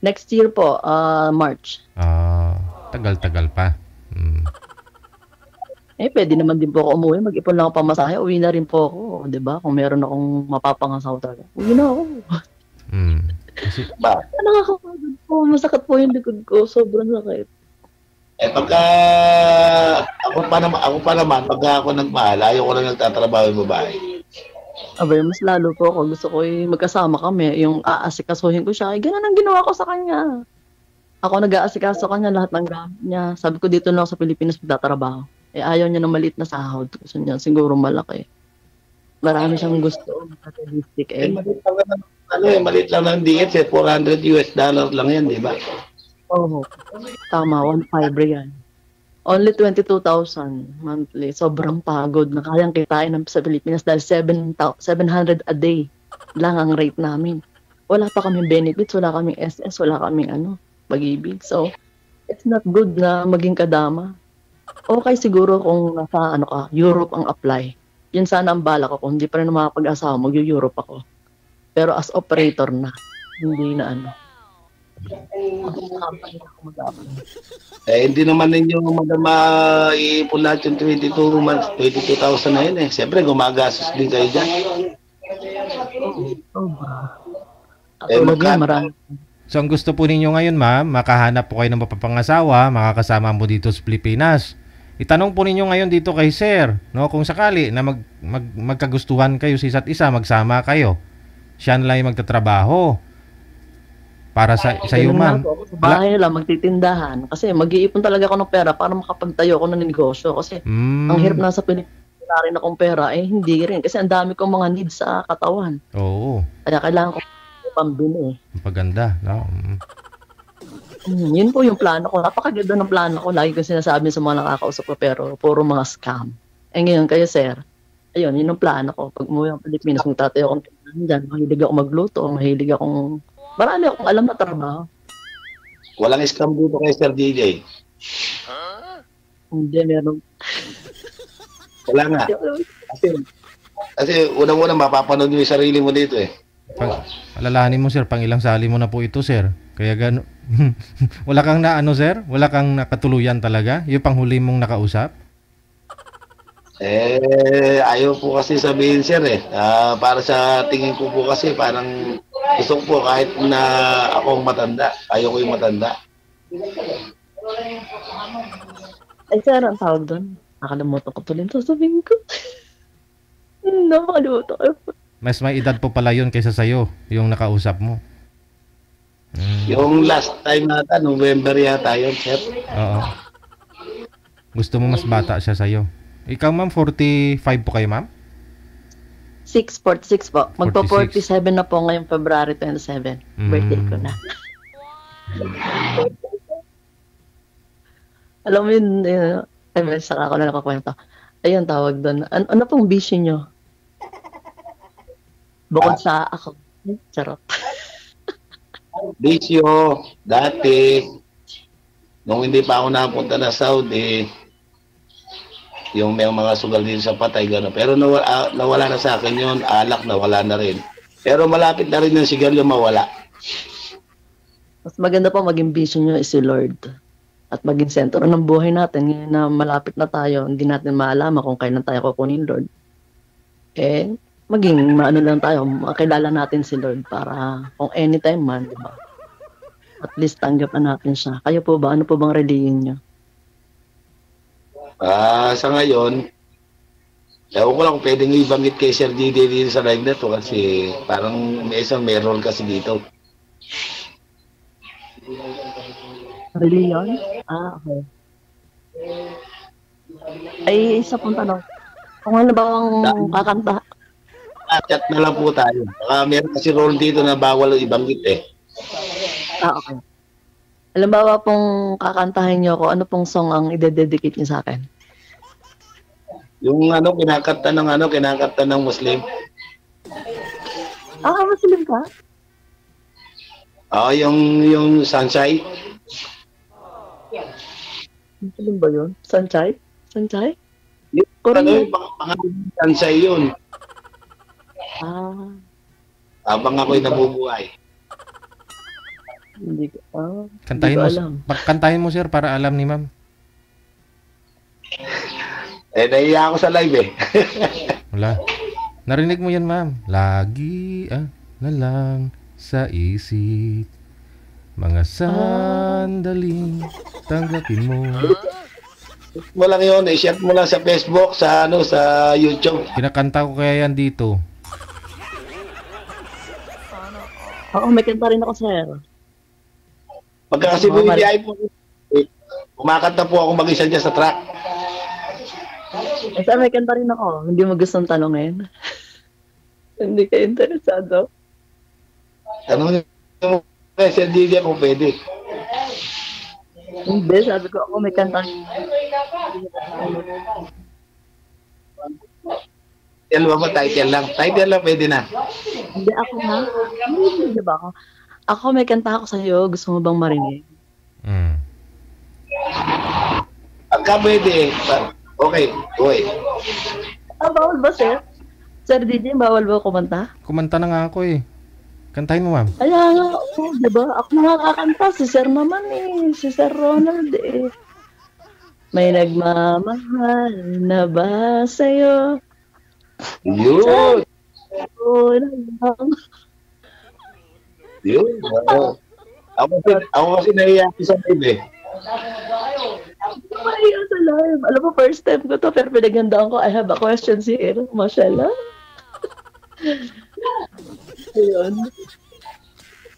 [SPEAKER 7] Next year po, March.
[SPEAKER 1] Tagal-tagal pa.
[SPEAKER 7] Pwede naman din po ako umuwi. Mag-ipon lang ako pamasahe. Uwi na rin po ako. Diba? Kung meron akong mapapangasaw talaga. Uwi na ako.
[SPEAKER 1] Kasi...
[SPEAKER 7] Nakakapagod po. Masakit po yung likod ko. Sobrang sakit.
[SPEAKER 8] Pagka ako pa naman, pagka ako nagmahal, ayaw ko lang nagtatrabaho yung babae.
[SPEAKER 7] Abay, mas lalo po ako. Gusto ko magkasama kami. Yung aasikasuhin ko siya. Ganun ang ginawa ko sa kanya. Ako nag-aasikaso kanya lahat ng gamit niya. Sabi ko dito na ako sa Pilipinas magtatrabaho. Ayaw niya ng maliit na sahod. Gusto niya siguro malaki. Marami siyang gusto. Materialistic
[SPEAKER 8] Maliit lang ng DH, $400 lang yan, di ba?
[SPEAKER 7] Oo. Tama, 1.5 yan. Only 22,000 monthly. Sobrang pagod na kayang kitain sa Pilipinas dahil 700 a day lang ang rate namin. Wala pa kaming benefits, wala kaming SS, wala kaming pag-ibig. So, it's not good na maging kadama. Okay siguro kung nasa Europe ang apply. Yun sana ang bala ko. Kung hindi pa rin makapag-asawa, mag-Europe ako. Pero as operator na, hindi na
[SPEAKER 8] hindi naman ninyo maipon lahat yung 22,000 na yun eh. Siyempre, gumagastos din kayo dyan.
[SPEAKER 7] Marami.
[SPEAKER 1] So ang gusto po ninyo ngayon, ma'am, makahanap po kayo ng mapapangasawa, makakasama mo dito sa Pilipinas. Itanong po ninyo ngayon dito kay Sir, no, kung sakali na magkagustuhan kayo sa isa't isa, magsama kayo. Siya na lang yung magtatrabaho. Para sa iyo, ma'am.
[SPEAKER 7] Sa bahay lang, magtitindahan. Kasi mag-iipon talaga ako ng pera para makapagtayo ako ng negosyo. Kasi ang hirap na sa Pilipinas, wala rin akong pera, hindi rin. Kasi ang dami kong mga needs sa katawan.
[SPEAKER 1] Oo.
[SPEAKER 7] Kaya kailangan ko pambili.
[SPEAKER 1] Paganda, no?
[SPEAKER 7] Yun po yung plano ko. Napakaganda ng plano ko. Lagi kong sinasabi sa mga nakakausap ko, pero puro mga scam. Ngayon kayo, sir, ayun, yun ang plano ko. Pag umuwi ang Pilipinas, kung tatayo akong tindahan dyan, mahilig ako magluto, mahilig akong marami akong alam na trabaho.
[SPEAKER 8] Walang scam dito kay Sir DJ.
[SPEAKER 7] Hindi, meron.
[SPEAKER 8] Wala nga. Kasi unang-unang mapapanood mo yung sarili mo dito eh.
[SPEAKER 1] Alalahanin mo, sir, pang ilang sali mo na po ito, sir. Kaya gano'n. Wala kang sir? Wala kang nakatuluyan talaga? Yung panghuli mong nakausap?
[SPEAKER 8] Ayaw po kasi sabihin, sir eh. Para sa tingin ko po kasi parang gusto ko po kahit na ako matanda, ayaw ko yung matanda.
[SPEAKER 7] Ay, sir, ang tawag doon. Nakalimutan ko tuloy ito sabihin ko. Nakalimutan ko.
[SPEAKER 1] Mas may edad po pala yun kaysa sa'yo, yung nakausap mo.
[SPEAKER 8] Yung last time nata, November yata yun, sir.
[SPEAKER 1] Oo. Gusto mo mas bata siya sa'yo. Ikaw, ma'am, 45 po kayo, ma'am?
[SPEAKER 7] 46 po. Magpa-47 na po ngayong February 27. Birthday ko na. Alam mo yun, saka ako na nakakwento. Ayun, tawag doon. Ano pong bisyo nyo? Bukod sa ako. Charot.
[SPEAKER 8] Bisyo, dati, nung hindi pa ako napunta na Saudi, yung may mga sugal din sa patay, gano'n. Pero nawala na sa akin yun, alak nawala na rin. Pero malapit na rin yung sigarilyo mawala.
[SPEAKER 7] Mas maganda pa maging bisyo nyo is si Lord. At maging sentro ng buhay natin. Ngayon na malapit na tayo, hindi natin maalaman kung kailan tayo kukunin Lord. Maging maano lang tayo, makilala natin si Lord para kung anytime man, di ba? At least tanggapan natin siya. Kayo po ba? Ano po bang religion nyo?
[SPEAKER 8] Sa ngayon, ewan ko lang kung pwedeng ibanggit kay Sir DJ dito sa live na to kasi parang may isang meron kasi dito.
[SPEAKER 7] Religion? Okay. Ay, isa pong tanong. Kung ano ba ang kakanta?
[SPEAKER 8] Chat na lang po tayo. Meron kasi role dito na bawal ibanggit eh.
[SPEAKER 7] Okay. Halimbawa pong kakantahin nyo ko, ano pong song ang ide-dedicate nyo sa akin?
[SPEAKER 8] Yung kinakanta ng Muslim.
[SPEAKER 7] Muslim ka?
[SPEAKER 8] Yung Sunshine.
[SPEAKER 7] Muslim ba yun? Sunshine? Sunshine?
[SPEAKER 8] Yung Sunshine yun. Habang ako'y nabubuhay.
[SPEAKER 7] Hindi ko,
[SPEAKER 1] kantahin mo, sir, para alam ni ma'am.
[SPEAKER 8] Nahiya ako sa live eh.
[SPEAKER 1] Wala. Narinig mo yan, ma'am. Lagi na lang sa isip mga sandaling tanggapin mo
[SPEAKER 8] mo lang yun, i-share mo lang sa Facebook, sa sa YouTube.
[SPEAKER 1] Kinakanta ko kaya yan dito.
[SPEAKER 7] Oo, may kanta rin ako, sir.
[SPEAKER 8] Pagka kasi bumibiyay po, kumakanta po ako mag-isa dyan sa track.
[SPEAKER 7] Eh, sir, may kanta rin ako. Hindi mo gustong tanongin. Hindi ka interesado.
[SPEAKER 8] Ano yung Sir DJ kung pwede?
[SPEAKER 7] Hindi, sabi ko ako may kanta rin.
[SPEAKER 8] Title ba? Title lang. Title lang pwede na.
[SPEAKER 7] Hindi ako na. Hindi ba ako? Ako may kanta ako sa'yo. Gusto mo bang marinig?
[SPEAKER 8] Pagka pwede, okay, okay.
[SPEAKER 7] Bawal ba, sir? Sir DJ, bawal ba kumanta?
[SPEAKER 1] Kumanta na nga ako eh. Kantahin mo, ma'am.
[SPEAKER 7] Kaya nga, di ba? Ako nakakanta. Si Sir naman eh. Si Sir Ronald eh. May nagmamahal na ba sa'yo?
[SPEAKER 8] Yun!
[SPEAKER 7] Oo, lang.
[SPEAKER 8] Yun! Ako kasi nahiya sa live eh.
[SPEAKER 7] Mahiya sa live. Alam mo, first time ko to, pero pinagandaan ko, I have a question here. Mashallah. Ayun.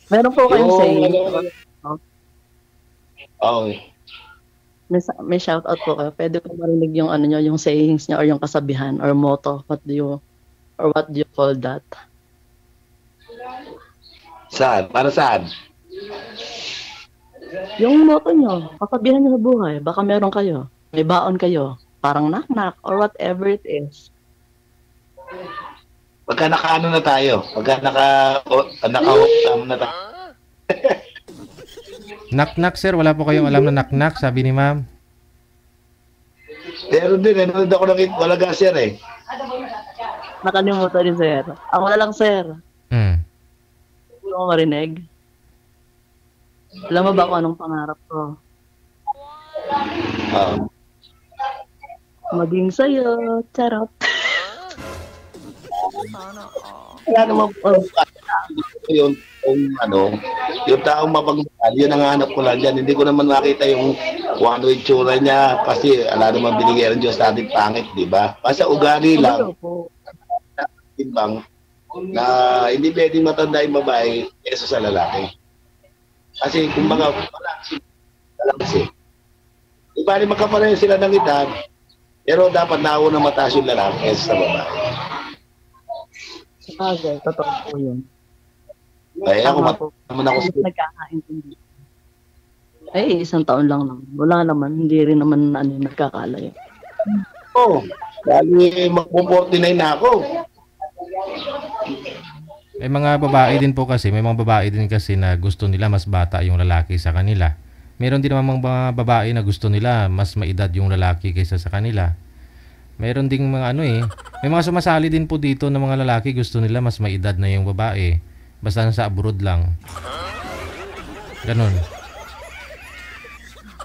[SPEAKER 7] Meron po kayong saying.
[SPEAKER 8] Okay.
[SPEAKER 7] May shout out po kayo. Pwede ko marinig yung ano nyo, yung sayings nyo or yung kasabihan or motto. What do you call that?
[SPEAKER 8] Saan? Para saan?
[SPEAKER 7] Yung motto nyo, kasabihan nyo sa buhay. Baka meron kayo. May baon kayo. Parang knock-knock or whatever it is.
[SPEAKER 8] Pagka naka-ano na tayo? Pagka naka-hook na tayo?
[SPEAKER 1] Knock-knock, sir. Wala po kayong alam na knock-knock, sabi ni ma'am.
[SPEAKER 8] Pero din, nanonood ako ng Walaga, sir eh.
[SPEAKER 7] Nakalimutan din, sir. Ako na lang, sir. Hindi mo marinig. Alam mo ba kung anong pangarap ko? Maging sa'yo, charot.
[SPEAKER 8] Kaya naman yung taong mapagmahal, yun ang hanap ko lang dyan. Hindi ko naman makita yung kung ano yung tsura niya kasi ala naman binigay ng Diyos natin pangit, di ba? Kasi ugali lang. Timbang na hindi pwedeng matanda yung babae kesa sa lalaki. Kasi kumbaga, wala kasi. Iba rin magkapareho sila ng edad, pero dapat nauna mataas yung lalaki kesa sa babae.
[SPEAKER 7] Sabagay, totoo po yun.
[SPEAKER 8] Ay, ako naman ako
[SPEAKER 7] nagkakaintindi. Ay, 1 taon lang naman. Wala naman, hindi rin naman nagkakalayo.
[SPEAKER 8] Oo, dahil mag-49 na ako.
[SPEAKER 1] May mga babae din po kasi, may mga babae din kasi na gusto nila mas bata yung lalaki sa kanila. Meron din naman mga babae na gusto nila mas maedad yung lalaki kaysa sa kanila. Meron ding mga may mga sumasali din po dito ng mga lalaki gusto nila mas maedad na yung babae. Basta nasa abroad lang. Ganun.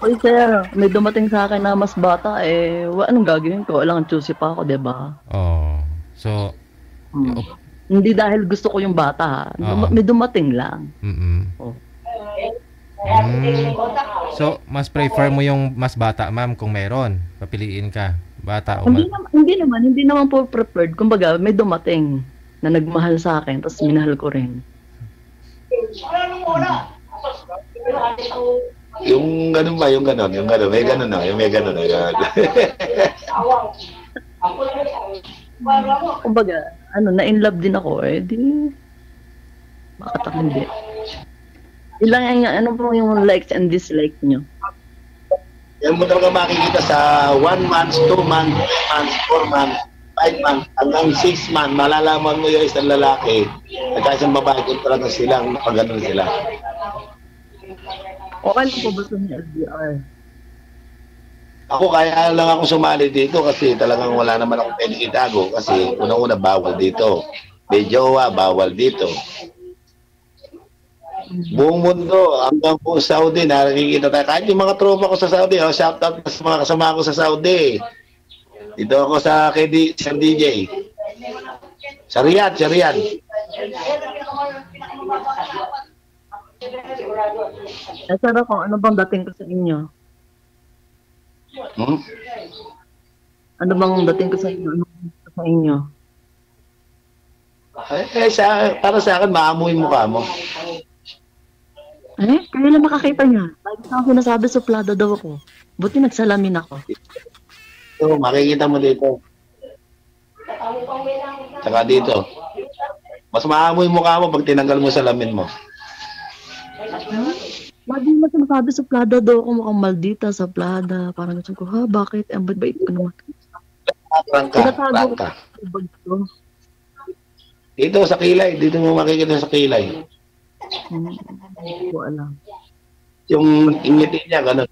[SPEAKER 7] Uy, sir, may dumating sa akin na mas bata anong gagawin ko? Walang choosy pa ako, diba?
[SPEAKER 1] Oh. So,
[SPEAKER 7] hindi dahil gusto ko yung bata. May dumating lang. Oh.
[SPEAKER 1] So, mas prefer mo yung mas bata, ma'am, kung meron. Papiliin ka. Bata o
[SPEAKER 7] hindi naman po preferred. Kumbaga, may dumating na nagmahal sa akin, tapos minahal ko rin.
[SPEAKER 8] Yung ganun ba? Yung ganun. May ganun na. May ganun na.
[SPEAKER 7] Kumbaga, na-in love din ako di bakit ako hindi? Ilang po yung likes and dislikes nyo?
[SPEAKER 8] Yan mo talaga makikita sa 1 month, 2 months, 3 months, 4 months, 5 months, hanggang 6 months, malalaman mo yung isang lalaki at isang babae kung talaga silang nakaganon sila.
[SPEAKER 7] Okay lang po ba ito ni LDR?
[SPEAKER 8] Ako kaya lang ako sumali dito kasi talagang wala naman akong pwede itago kasi unang-una bawal dito. May jowa, bawal dito. Buong mundo, hanggang po Saudi, nakikita tayo. Kahit yung mga tropa ko sa Saudi, shout out sa mga kasama ko sa Saudi. Dito ako sa Sir DJ. Sa Riyadh.
[SPEAKER 7] Sir, ako, ano bang dating ko sa inyo? Ano bang dating ko sa inyo? Ano gusto sa inyo?
[SPEAKER 8] Para sa akin, maamoy mukha mo.
[SPEAKER 7] Kaya lang makakita niya. Lagi na ako nasabi suplada daw ako. Buti nagsalamin ako.
[SPEAKER 8] So, makikita mo dito. Saka dito. Mas maamoy mukha mo pag tinanggal mo salamin mo.
[SPEAKER 7] Lagi na sinasabi suplada daw ako, mukhang maldita sa plada. Parang gusto ko, bakit? Ang bait ko naman.
[SPEAKER 8] Prangka. Dito sa kilay. Dito mo makikita sa kilay.
[SPEAKER 7] Hindi ko alam.
[SPEAKER 8] Yung ngiti niya, gano'n.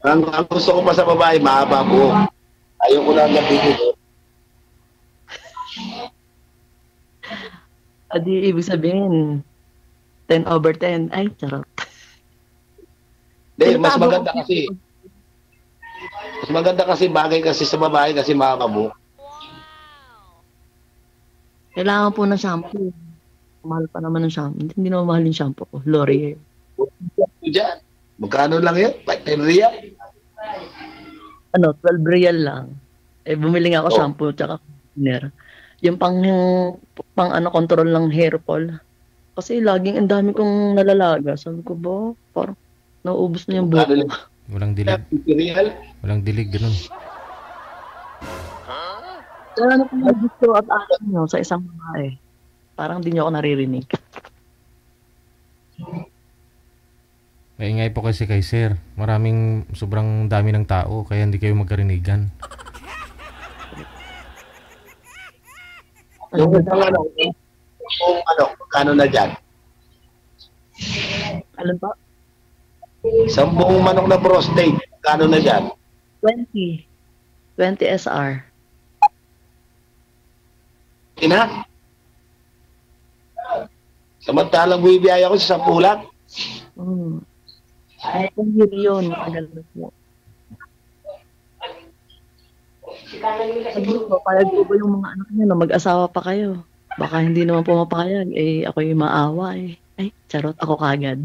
[SPEAKER 8] Ang gusto ko pa sa babae, mahaba buhok. Ayaw ko lang dito.
[SPEAKER 7] Adi, ibig sabihin, 10/10. Ay, charot.
[SPEAKER 8] Hindi, mas maganda kasi. Mas maganda kasi bagay kasi sa babae kasi mahaba buhok.
[SPEAKER 7] Kailangan po ng shampoo. Mahal pa naman ng shampoo. Hindi naman mahal yung shampoo ko. L'Oreal.
[SPEAKER 8] Diyan. Magkano lang yan? 10 real?
[SPEAKER 7] 12 real lang. Bumili nga ako shampoo tsaka conditioner. Yung pang control ng hair fall. Kasi laging ang dami kong nalalaga. Sabi ko ba, parang nauubos na yung buhok.
[SPEAKER 1] Walang dilig.
[SPEAKER 8] Real?
[SPEAKER 1] Walang dilig, ganun.
[SPEAKER 7] Kaya ano kung gusto at alam nyo sa isang babae? Parang di nyo ako naririnig.
[SPEAKER 1] Maingay po kasi kay Sir. Sobrang dami ng tao, kaya hindi kayo magkarinigan.
[SPEAKER 8] Yung magkano na dyan?
[SPEAKER 7] Alam ba?
[SPEAKER 8] Isang buong manok na prostate, magkano na dyan?
[SPEAKER 7] 20 SR.
[SPEAKER 8] Ina? Samantalang bibiyaya ko sa 10 lang.
[SPEAKER 7] Ay, kung yun, matagal na po. Sabi ko, payag ko ba yung mga anak niya na mag-asawa pa kayo? Baka hindi naman pumapayag, ako yung maawa eh. Ay, charot, ako kagad.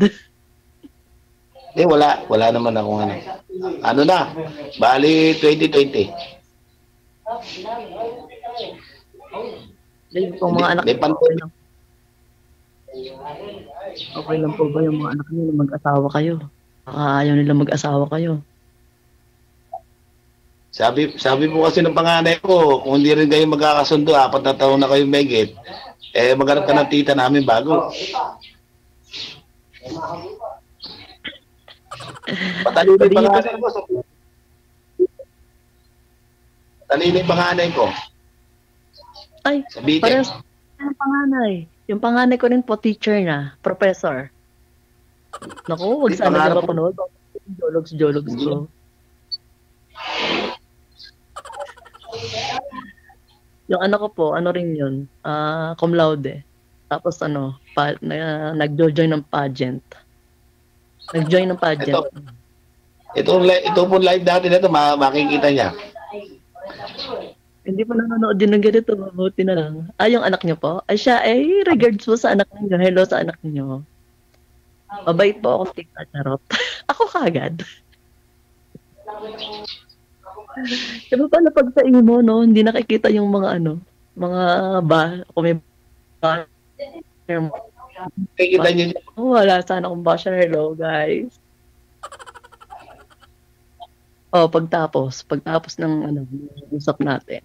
[SPEAKER 8] Wala naman akong ano. Ano na? Bali 2020.
[SPEAKER 7] Yung mga anak niya, okay lang po ba yung mga anak niyo na mag-asawa kayo? Baka ayaw nila mag-asawa kayo.
[SPEAKER 8] Sabi po kasi ng panganay ko, kung hindi rin kayo magkakasundo, 4 na taon na kayo megit, maghanap ka ng tita namin bago. Patalino yung panganay ko. Patalino yung panganay ko.
[SPEAKER 7] Ay, parehas yung panganay. Yung panganay ko rin po, teacher na, professor. Naku, wag sana nila mapanood. Jologs ko. Yung anak ko po, ano rin yun, cum laude. Tapos nag-join ng pageant. Nag-join ng pageant.
[SPEAKER 8] Ito po live natin ito, makikita niya.
[SPEAKER 7] Hindi pa nanonood din ng ganito, mabuti na lang. Yung anak niyo po? Siya, regards po sa anak niyo. Hello sa anak niyo. Mabait po ako, tita, charot. Ako kagad. Diba pala pag sa imo, no, hindi nakikita yung mga kung may
[SPEAKER 8] Nakikita niyo.
[SPEAKER 7] Wala sana akong basher. Hello, guys. Pagtapos ng usap natin.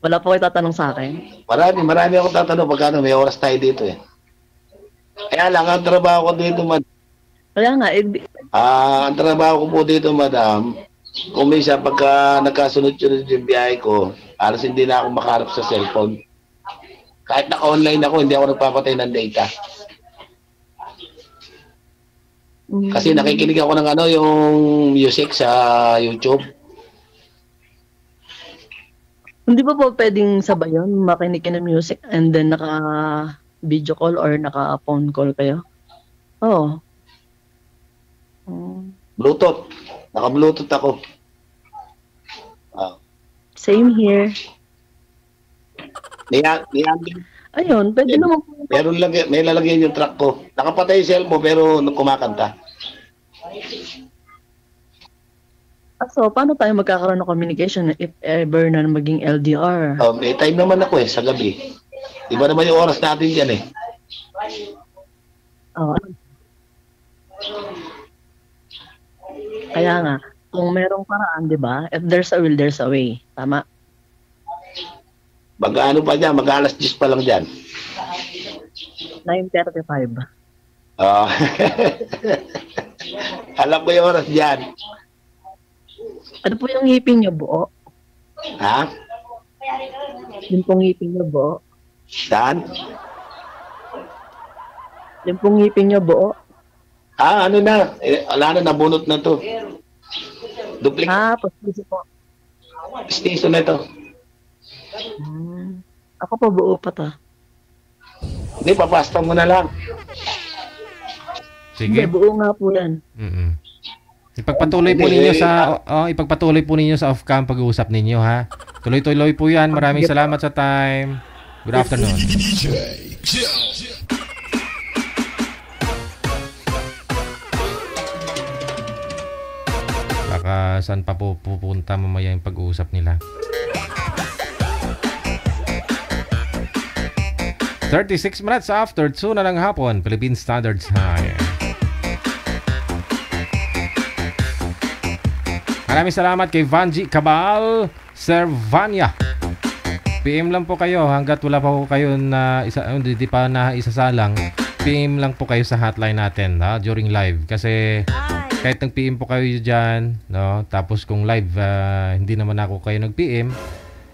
[SPEAKER 7] Wala po kayo tatanong sa akin?
[SPEAKER 8] Marami akong tatanong pagkano may oras tayo dito eh. Kaya lang, ang trabaho ko dito,
[SPEAKER 7] Kaya nga,
[SPEAKER 8] ang trabaho ko po dito, madam, kung minsan pagka nagkasunod-sunod yung biyahe ko, alas hindi na ako makaharap sa cellphone. Kahit naka-online ako, hindi ako nagpapatay ng data. Kasi nakikinig ako ng yung music sa YouTube.
[SPEAKER 7] Hindi ba po pwedeng sabay yun? Makinig ng music and then naka-video call or naka-phone call kayo? Oo.
[SPEAKER 8] Bluetooth. Naka-Bluetooth ako.
[SPEAKER 7] Same here.
[SPEAKER 8] Ayun,
[SPEAKER 7] pwede naman po.
[SPEAKER 8] May lalagyan yung track ko. Nakapatay yung cellphone pero kumakanta.
[SPEAKER 7] So, paano tayo magkakaroon ng communication if ever na maging LDR?
[SPEAKER 8] May time naman ako sa gabi. Iba naman yung oras natin dyan
[SPEAKER 7] Oh. Kaya nga, kung merong paraan, di ba? If there's a will, there's a way. Tama?
[SPEAKER 8] Mag-ano pa dyan, mag-alas 10 pa lang dyan.
[SPEAKER 7] 9:35.
[SPEAKER 8] Alam ko yung oras dyan.
[SPEAKER 7] Ano po yung ngipin niyo, buo?
[SPEAKER 8] Ha?
[SPEAKER 7] Yung pong ngipin niyo, buo?
[SPEAKER 8] Saan?
[SPEAKER 7] Yung pong ngipin niyo, buo?
[SPEAKER 8] Ano na? Wala na, nabunot na to. Duplicate.
[SPEAKER 7] Pastiso po.
[SPEAKER 8] Pastiso na to.
[SPEAKER 7] Ako pa buo pa ta.
[SPEAKER 8] Hindi, papasta mo na lang.
[SPEAKER 1] Sige.
[SPEAKER 7] Hindi, buo nga po yan.
[SPEAKER 1] Ipagpatuloy po ninyo sa off-cam pag-uusap ninyo, ha. Tuloy-tuloy po 'yan. Maraming salamat sa time. Good afternoon.
[SPEAKER 5] DJ Jill.
[SPEAKER 1] Baka saan pa po pupunta mamaya yung pag-uusap nila. 36 minutes after 2 na ng hapon, Philippine Standard Time. Maraming salamat kay Vanji Cabal, Sir Vanya. PM lang po kayo hanggat wala pa po kayo na hindi pa na isasalang. PM lang po kayo sa hotline natin, ha, during live. Kasi kahit nag-PM po kayo dyan, no, tapos kung live hindi naman ako kayo nag-PM,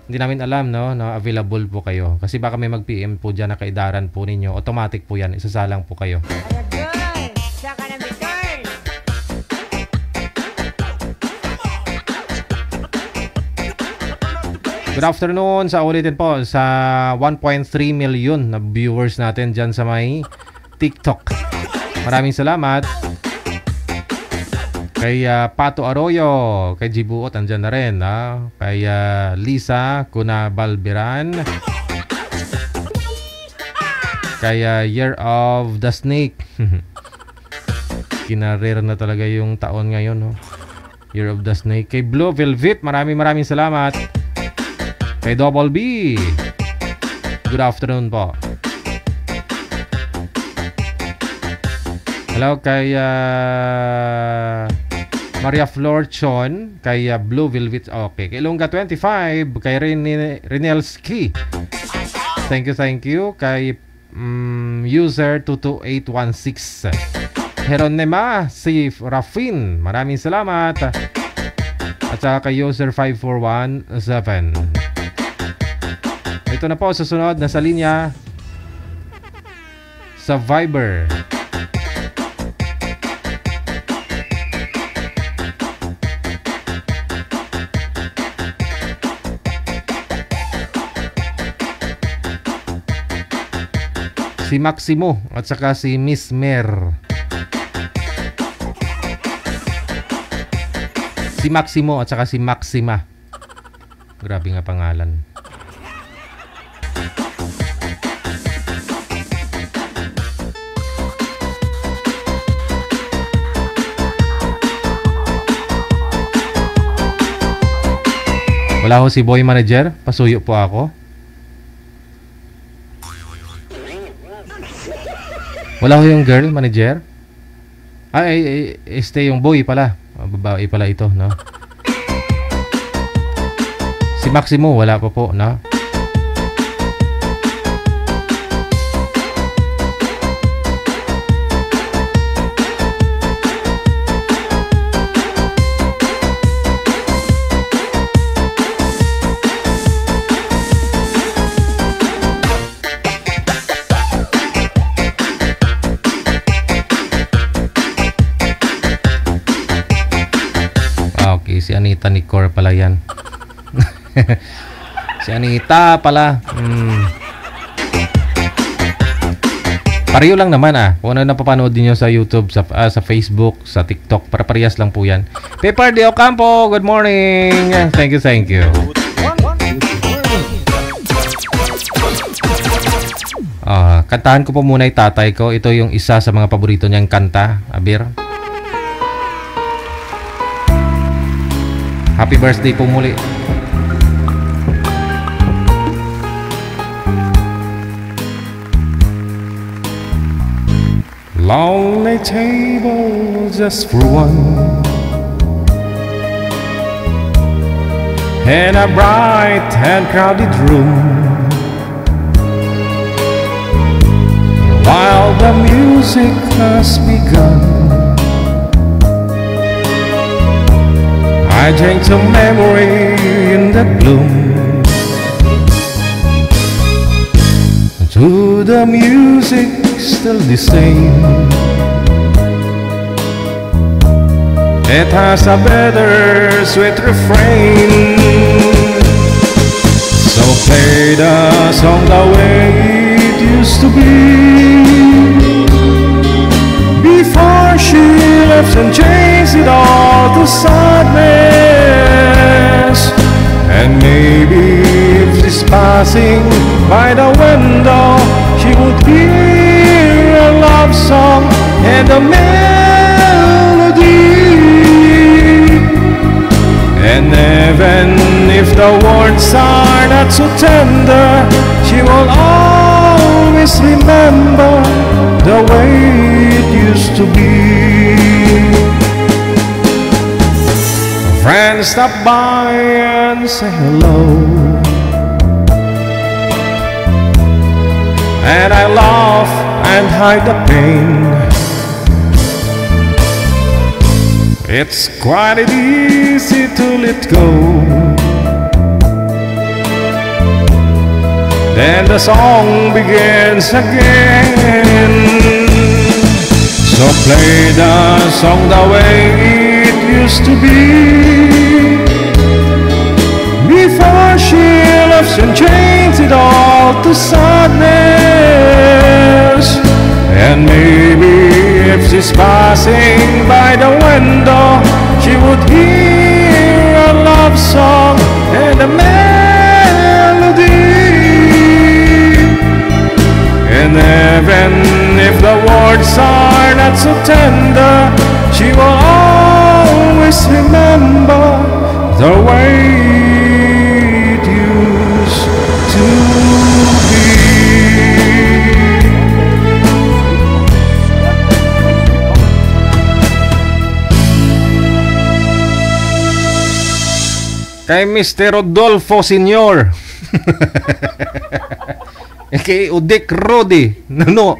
[SPEAKER 1] hindi namin alam, no, available po kayo. Kasi baka may mag-PM po dyan na kaidaran po ninyo. Automatic po yan. Isasalang po kayo. Good afternoon sa ulitin po sa 1.3 million na viewers natin dyan sa may TikTok. Maraming salamat. Kay Pato Arroyo, kay Jibuot, andyan na rin. Kay Lisa Cunabalbiran. Kay Year of the Snake. Kinarir na talaga yung taon ngayon. No? Year of the Snake. Kay Blue Velvet, maraming salamat. Kay Double B, good afternoon po. Hello kay Maria Flor Chon, kay Blue Velvet, okay. Kay Lunga 25, kay Rinelski. Thank you. Kay user 22816. Heronema, si Rafin, maraming salamat. At saka kay user 5417. Ito na po, susunod na sa linya sa Viber. Si Maximo at saka si Miss Mer. Si Maximo at saka si Maxima. Grabe nga pangalan. Wala ho si boy manager. Pasuyo po ako. Wala ho yung girl manager. Stay yung boy pala. Babae pala ito, no? Si Maximo, wala pa po, no? Si Anita Nicor pala yan. Si Anita pala. Pareho lang naman kung ano napapanood niyo sa YouTube, sa Facebook, sa TikTok, para parehas lang po yan. Pepper de Ocampo, good morning. Thank you. Kantahan ko po muna yung tatay ko. Ito yung isa sa mga paborito niyang kanta, Abir. Happy birthday po muli. Lonely table just for one, in a bright and crowded room, while the music has begun. I drink to memory in the gloom, to the music still the same. It has a better sweet refrain. So play the song the way it used to be, before she left and changed it all to sadness. And maybe if she's passing by the window, she would hear a love song and a melody. And even if the words are not so tender, she will always remember the way it used to be. A friend stop by and say hello, and I laugh and hide the pain. It's quite easy to let go. Then the song begins again. So play the song the way it used to be, before she left and changed it all to sadness. And maybe if she's passing by the window, she would hear a love song and a melody. And even if the words are not so tender, she will always remember the way it used to be. Kay Mr. Rodolfo Senior. Kay Udik Rodi. No.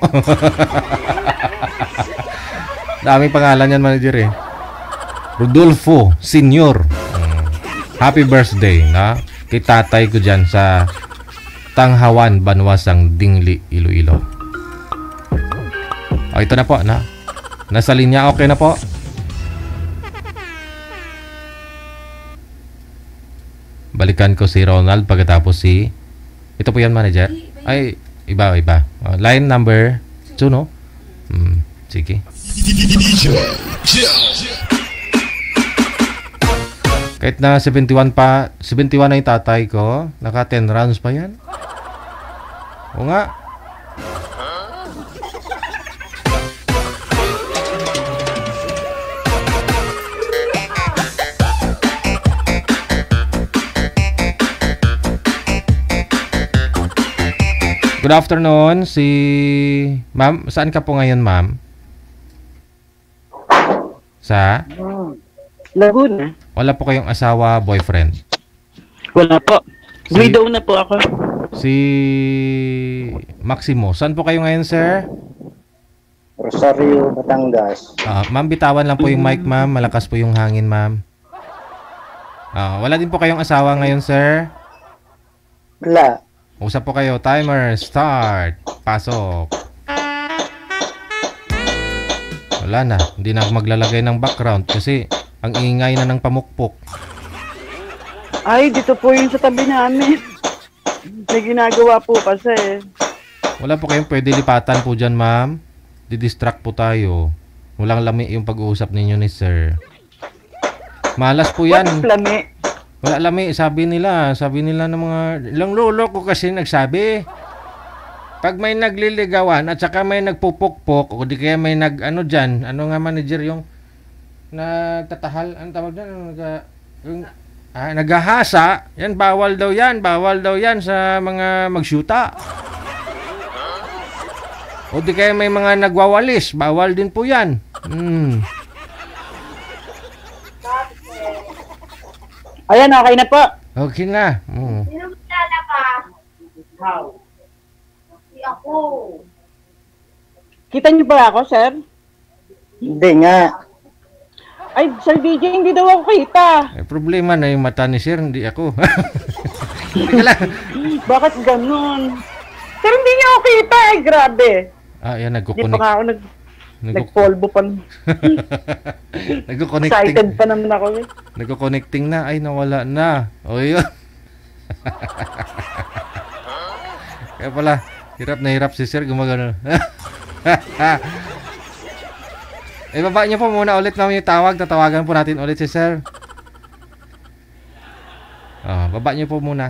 [SPEAKER 1] Daming pangalan yan, manager eh. Rodolfo Senior. Happy birthday na kay tatay ko dyan sa Tanghawan, Banwasang, Dingli, Iloilo. O, ito na po na. Nasa linya, okay na po. Balikan ko si Ronald pagkatapos si... Ito po yan, manager. Ay, iba. Line number 2, no? Sige. Kahit na 71 na yung tatay ko, naka 10 rounds pa yan. O nga. Good afternoon, si ma'am. Saan ka po ngayon, ma'am? Sa?
[SPEAKER 9] Laguna.
[SPEAKER 1] Wala po kayong asawa, boyfriend?
[SPEAKER 9] Wala po. Widow na po ako.
[SPEAKER 1] Si Maximo. Saan po kayo ngayon, sir?
[SPEAKER 10] Rosario, Batangas.
[SPEAKER 1] Ma'am, bitawan lang po yung mic, ma'am. Malakas po yung hangin, ma'am. Wala din po kayong asawa ngayon, sir?
[SPEAKER 10] Wala.
[SPEAKER 1] Usap po kayo. Timer, start. Pasok. Wala na. Hindi na ako maglalagay ng background kasi ang ingay na ng pamukpok.
[SPEAKER 9] Ay, dito po yung sa tabi namin. May ginagawa po kasi.
[SPEAKER 1] Wala po kayong pwede lipatan po dyan, ma'am. Didistract po tayo. Walang lami yung pag-uusap ninyo ni sir. Malas po yan.
[SPEAKER 9] What's lami?
[SPEAKER 1] Wala lami, sabi nila ng mga ilang lolo ko kasi nagsabi. Pag may nagliligawan at saka may nagpupukpok o di kaya may nag-ano dyan, ano nga manager yung nagtatahal, ano tawag dyan? Yung Naghahasa. Yan, bawal daw yan. Bawal daw yan sa mga magsyuta. O di kaya may mga nagwawalis. Bawal din po yan.
[SPEAKER 9] Ayan, okay na po.
[SPEAKER 1] Okay na.
[SPEAKER 11] Sino maglalabas? Si ako.
[SPEAKER 9] Kita niyo ba ako, sir?
[SPEAKER 10] Hindi nga.
[SPEAKER 9] Ay, Sir DJ, hindi daw ako kita.
[SPEAKER 1] Problema na yung mata ni Sir, hindi ako. Teka lang.
[SPEAKER 9] Bakit ganun? Sir, hindi niyo ako kita eh, grabe.
[SPEAKER 1] Yan,
[SPEAKER 9] Hindi
[SPEAKER 1] nagkukonek.
[SPEAKER 9] pa nga ako nag-polvo pa.
[SPEAKER 1] Nagkukonecting.
[SPEAKER 9] Excited pa naman ako eh.
[SPEAKER 1] Nagko-connecting na. Ay, nawala na. O, yun. Kaya pala, hirap na hirap si Sir gumagano. Baba niyo po muna ulit namin yung tawag. Tatawagan po natin ulit si Sir. Baba niyo po muna.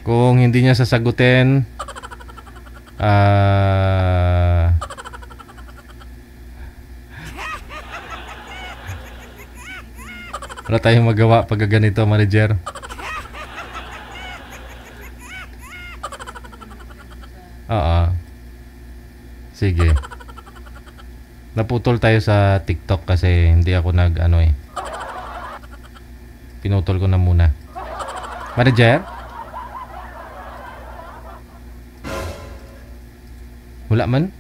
[SPEAKER 1] Kung hindi niya sasagutin, wala tayong magawa pag ganito, manager. Sige. Naputol tayo sa TikTok kasi hindi ako pinutol ko na muna. Manager? Wala man?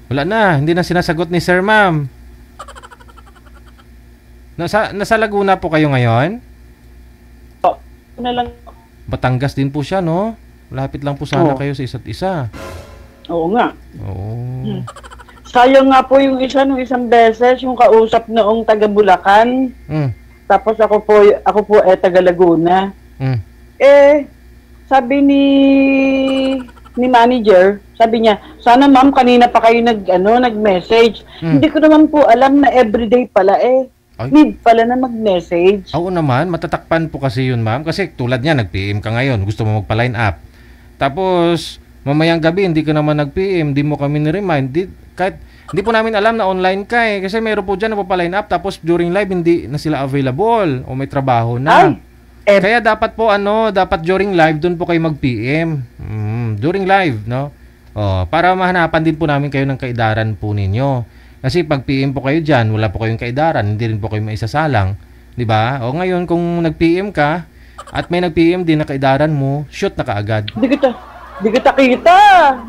[SPEAKER 1] Wala na. Hindi na sinasagot ni Sir, ma'am. Nasa Laguna po kayo ngayon?
[SPEAKER 9] Na lang.
[SPEAKER 1] Batangas din po siya, no? Lapit lang po sana kayo sa isa't isa.
[SPEAKER 9] Oo nga.
[SPEAKER 1] Oo.
[SPEAKER 9] Sayang nga po yung isang beses, yung kausap noong taga Bulacan. Tapos ako po taga Laguna. Sabi ni manager, sabi niya, sana ma'am kanina pa kayo nag-message. Hindi ko naman po alam na everyday pala need pala na mag-message.
[SPEAKER 1] Oo naman, matatakpan po kasi yun, ma'am. Kasi tulad niya, nag-PM ka ngayon, gusto mo magpa-line up. Tapos, mamayang gabi, hindi ka naman nag-PM, hindi mo kami ni-remind. Kahit, hindi po namin alam na online ka eh. Kasi meron po dyan na pa-line up, tapos during live, hindi na sila available o may trabaho na. Kaya dapat po, dapat during live, doon po kayo mag-PM. During live, no? Para mahanapan din po namin kayo ng kaidaran po ninyo. Kasi pag PM po kayo dyan, wala po kayong kaidaran, hindi rin po kayo maisasalang. Di ba? O ngayon, kung nag-PM ka, at may nag-PM din na kaidaran mo, shoot na kaagad.
[SPEAKER 9] Di kita kita.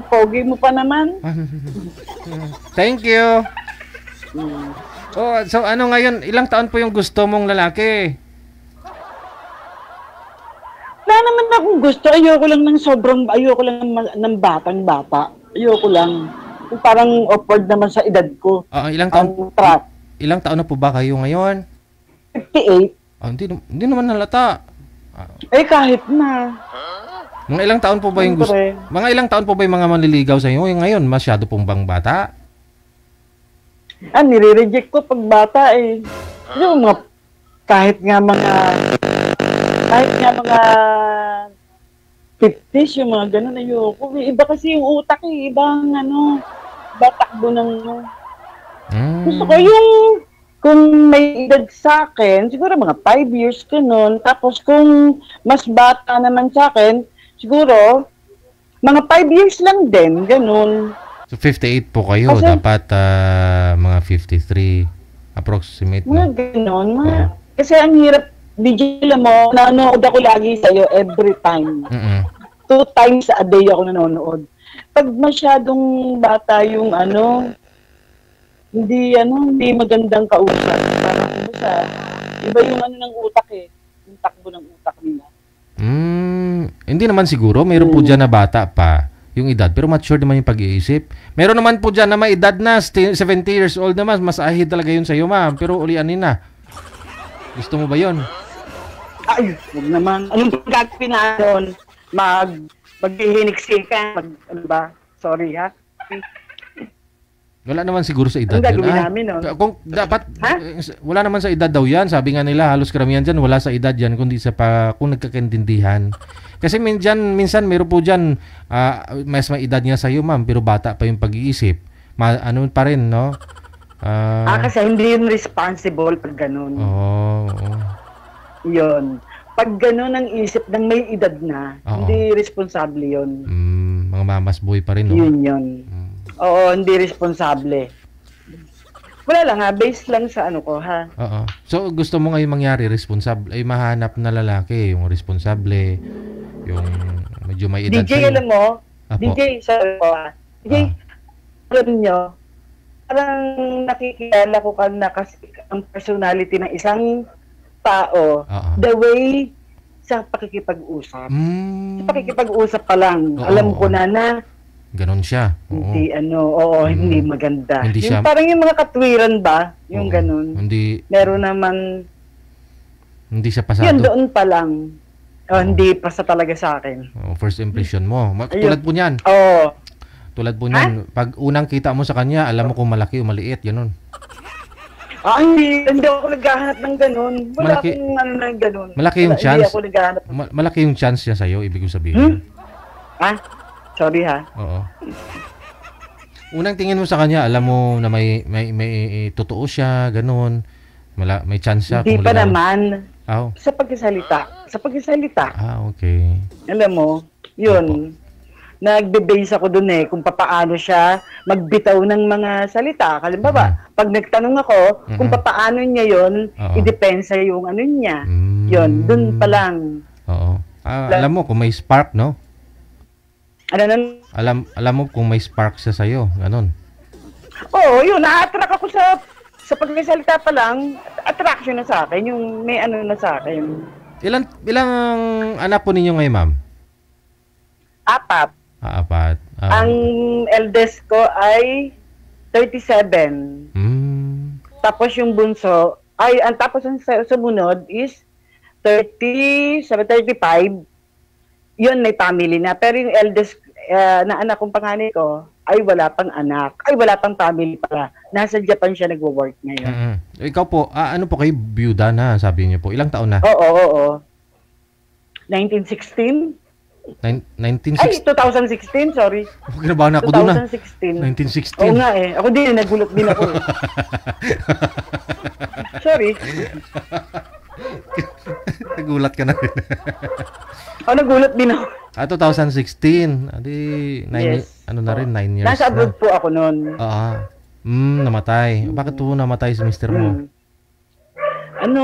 [SPEAKER 9] Pogi mo pa naman.
[SPEAKER 1] Thank you. So ngayon, ilang taon po yung gusto mong lalaki?
[SPEAKER 9] Wala naman akong gusto. Ayoko lang ng batang-bata. Ayoko lang. Parang awkward naman sa edad ko.
[SPEAKER 1] Ilang taon na po ba kayo ngayon?
[SPEAKER 9] 58.
[SPEAKER 1] Hindi naman halata.
[SPEAKER 9] Kahit na.
[SPEAKER 1] Mga ilang taon po ba yung gusto? Mga ilang taon po ba yung mga manliligaw sa inyo? Ngayon, masyado pong bang bata?
[SPEAKER 9] Nire-reject ko pag bata eh. Yung kahit nga mga 50s, yung mga ganun, ayoko. Iba kasi yung utak eh. Ibang batakbo ng Gusto ko yung kung may edad sa akin, siguro mga 5 years ganun. Tapos kung mas bata naman sa akin, siguro mga 5 years lang din, ganun.
[SPEAKER 1] So 58 po kayo, kasi, dapat mga 53 approximate.
[SPEAKER 9] Mga ganun. Kasi ang hirap, DJ mo, nanonood ako lagi sa'yo every time. 2 times a day ako nanonood. Pag masyadong bata yung hindi magandang kausap. Parang iba yung ng utak eh. Yung takbo ng utak nila.
[SPEAKER 1] Hindi naman siguro. Mayroon po dyan na bata pa yung edad. Pero mature naman yung pag-iisip. Meron naman po dyan na may edad na 70 years old naman. Mas ahid talaga yun sa'yo, ma'am. Pero ulianin na. Gusto mo ba yun?
[SPEAKER 9] Ay, huwag naman. Anong gagawin natin?
[SPEAKER 10] maghihiniksikan, ano ba? Sorry ha.
[SPEAKER 1] Wala naman siguro sa edad
[SPEAKER 10] Ang gagawin
[SPEAKER 1] yun.
[SPEAKER 10] namin, no?
[SPEAKER 1] Kung dapat wala naman sa edad daw 'yan. Sabi nga nila halos karamihan diyan wala sa edad 'yan kundi sa kung nagkakaintindihan. Kasi minsan meron po diyan mas may edad niya sa iyo, ma'am, pero bata pa yung pag-iisip. Ano pa rin, no?
[SPEAKER 10] Kasi hindi yun responsible pag ganun. Yun. Pag ganun ang isip ng may edad na, hindi responsable yun.
[SPEAKER 1] Mga mamas boy pa rin, no?
[SPEAKER 10] Yun. Oo, hindi responsable. Wala lang based lang sa ano ko, ha?
[SPEAKER 1] Oo. So, gusto mo ngayon mangyari, responsable, ay mahanap na lalaki, yung responsable, yung medyo may edad
[SPEAKER 10] DJ, alam mo,
[SPEAKER 1] Apo.
[SPEAKER 10] DJ, sorry po, DJ, alam nyo, parang nakikilala ko na kasi ang personality ng isang tao, the way sa pakikipag-usap. Sa pakikipag-usap pa lang, alam ko na
[SPEAKER 1] ganon siya.
[SPEAKER 10] Hindi hindi maganda.
[SPEAKER 1] Hindi siya,
[SPEAKER 10] parang yung mga katwiran ba, yung ganon.
[SPEAKER 1] Hindi.
[SPEAKER 10] Meron naman.
[SPEAKER 1] Hindi siya pasado.
[SPEAKER 10] Yun doon pa lang. Hindi pasa talaga sa akin.
[SPEAKER 1] First impression mo. Tulad po niyan. Tulad po niyan. Pag unang kita mo sa kanya, alam mo kung malaki o maliit. Ganun.
[SPEAKER 10] Hindi ako naghahanap ng ganun. Wala
[SPEAKER 1] Malaki,
[SPEAKER 10] akong ano na ganun.
[SPEAKER 1] Malaki yung chance.
[SPEAKER 10] Hindi ako naghahanap.
[SPEAKER 1] Malaki yung chance niya sa'yo, ibig ko sabihin.
[SPEAKER 10] Sorry ha.
[SPEAKER 1] Oo. Unang tingin mo sa kanya, alam mo na may totoo siya, ganun. May chance siya.
[SPEAKER 10] Hindi pa naman.
[SPEAKER 1] Sa
[SPEAKER 10] pagsasalita.
[SPEAKER 1] Okay.
[SPEAKER 10] Alam mo, yun. Nagbe-base ako dun kung papaano siya magbitaw ng mga salita. Halimbawa, pag nagtanong ako kung papaano niya yun, idepensa yung ano niya. Yun, dun pa lang.
[SPEAKER 1] Oo. Alam mo kung may spark, no?
[SPEAKER 10] Ano nun?
[SPEAKER 1] Alam mo kung may spark siya sa'yo, ganun.
[SPEAKER 10] Oo, yun, na-attract ako sa pagsasalita pa lang, attraction na sa akin, yung may ano na sa akin.
[SPEAKER 1] Ilang anak po ninyo ngayon, ma'am?
[SPEAKER 10] 4.
[SPEAKER 1] 4.
[SPEAKER 10] Ang eldest ko ay 37. Tapos yung bunso, tapos ang sumunod is 35. Yun, may family na. Pero yung eldest na anak kong panganay ko, ay wala pang anak. Ay wala pang family pala. Nasa Japan siya nagwo-work ngayon.
[SPEAKER 1] Ikaw po, ano po kayo, byuda na, sabi niyo po. Ilang taon na?
[SPEAKER 10] Oo. 1916?
[SPEAKER 1] 1916?
[SPEAKER 10] 2016, sorry.
[SPEAKER 1] Kinabahan ako doon
[SPEAKER 10] 2016. Oo nga Ako din, nagulat din ako. Sorry.
[SPEAKER 1] Nagulat ka na rin.
[SPEAKER 10] Nagulat din ako.
[SPEAKER 1] 2016. Adi, ano na rin, 9 years
[SPEAKER 10] Nasa abroad po ako noon.
[SPEAKER 1] Namatay. Bakit po namatay si mister mo?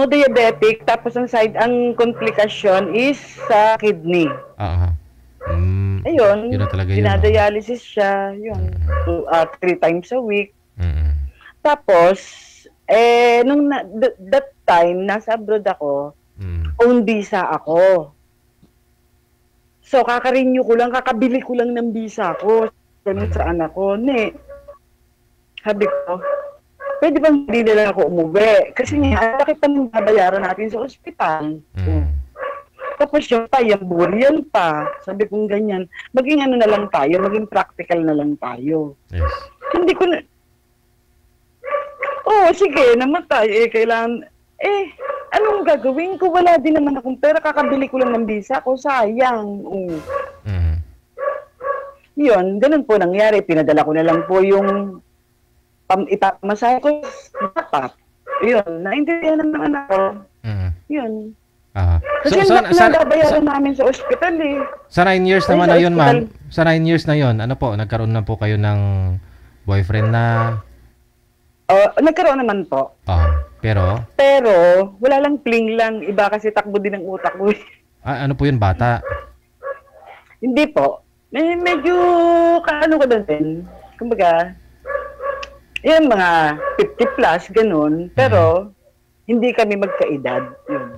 [SPEAKER 10] Diabetic. Tapos ang komplikasyon is sa kidney. Ayun,
[SPEAKER 1] yun na talaga yun.
[SPEAKER 10] dinadialysis siya. Yun, 3 times a week. Tapos, that time, nasa abroad ako, own visa ako. So, kakabili ko lang ng visa ko. Ganun sa anak ko. Sabi ko, pwede bang hindi na lang ako umuwi? Kasi nga, laki pa nang babayaran natin sa ospital. Tapos yung burial pa. Sabi kong ganyan, maging ano na lang tayo, maging practical na lang tayo.
[SPEAKER 1] Yes.
[SPEAKER 10] Hindi ko na, sige, namatay. Kailangan, anong gagawin ko? Wala din naman akong pera, kakabili ko lang ng visa ko, sayang. Yun, ganun po nangyari. Pinadala ko na lang po yung ipamasahe ko dapat. Yun, naintindihan ng anak ko. Yun. Kasi nababayaran namin sa ospital
[SPEAKER 1] Sa 9 years naman na yun, ma'am. Sa 9 years na yun, ano po, nagkaroon na po kayo ng boyfriend na?
[SPEAKER 10] Nagkaroon naman po.
[SPEAKER 1] Pero,
[SPEAKER 10] wala lang pling lang. Iba kasi takbo din ang utak ko.
[SPEAKER 1] ano po yun, bata?
[SPEAKER 10] Hindi po. Medyo, kaano ko din. Kumbaga, yan mga 50 plus, ganun. Pero, hindi kami magkaedad. Yun.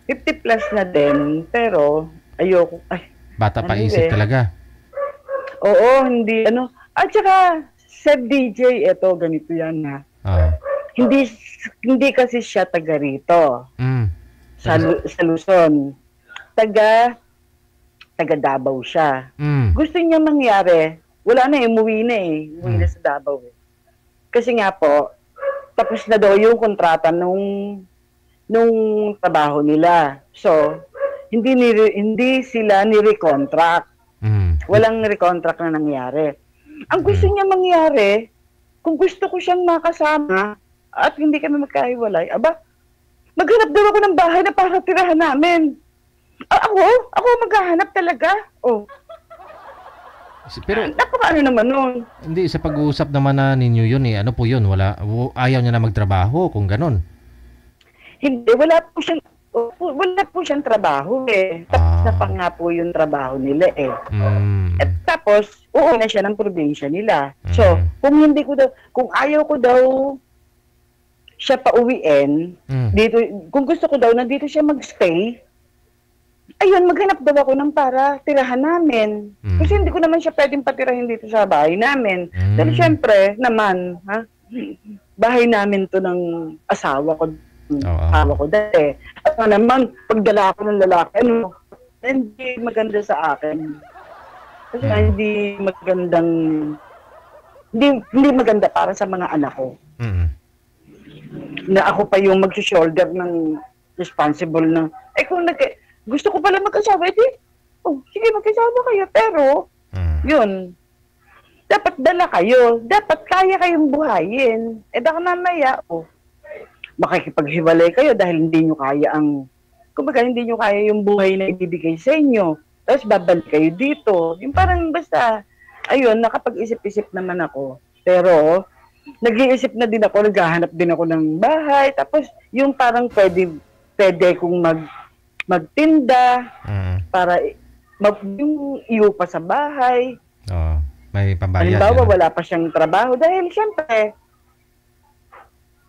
[SPEAKER 10] 50 plus na din, pero ayoko.
[SPEAKER 1] Bata pa isip talaga.
[SPEAKER 10] Oo, hindi, At saka, Seb DJ, ganito yan Hindi kasi siya taga rito. Sa Luzon. Taga taga Davao siya.
[SPEAKER 1] Mm.
[SPEAKER 10] Gusto niya mangyari, wala na umuwi na Umuwi na sa Davao Kasi nga po, tapos na daw yung kontrata nung trabaho nila. So, hindi sila ni-recontract. Walang recontract na nangyari. Ang gusto niya mangyari, kung gusto ko siyang makasama at hindi kami magkahiwalay, maghanap daw ako ng bahay na para tirahan namin. Ako maghahanap talaga.
[SPEAKER 1] Pero
[SPEAKER 10] ano naman nun?
[SPEAKER 1] Hindi, sa pag-uusap naman na ninyo yun ano po yun? Ayaw niya na magtrabaho kung ganun.
[SPEAKER 10] Hindi, wala po siyang trabaho Tapos na pa nga po yung trabaho nila At tapos, uuwi na siya ng probinsya nila. So, kung ayaw ko daw siya pauwiin, dito, kung gusto ko daw na dito siya magstay, ayun, maghanap daw ako ng para tirahan namin. Kasi hindi ko naman siya pwedeng patirahin dito sa bahay namin. Dahil syempre, naman, bahay namin to ng asawa ko. Asawa ko dati. At naman, pagdala ako ng lalaki, hindi maganda sa akin. Kasi hindi maganda para sa mga anak ko. Na ako pa yung mag-shoulder ng responsible na, kung gusto ko pala mag-asawa, sige, mag-asawa kayo, pero, yun, dapat dala kayo, dapat kaya kayong buhayin. Baka mamaya, makikipaghiwalay kayo dahil hindi nyo kaya hindi nyo kaya yung buhay na ibibigay sa inyo. Tapos babalik kayo dito. Yung parang basta, ayun, nakapag-isip-isip naman ako. Pero, nag-iisip na din ako, naghahanap din ako ng bahay. Tapos, yung parang pwede kong magtinda para yung iyo pa sa bahay.
[SPEAKER 1] May pambayad.
[SPEAKER 10] Halimbawa, wala pa siyang trabaho dahil syempre,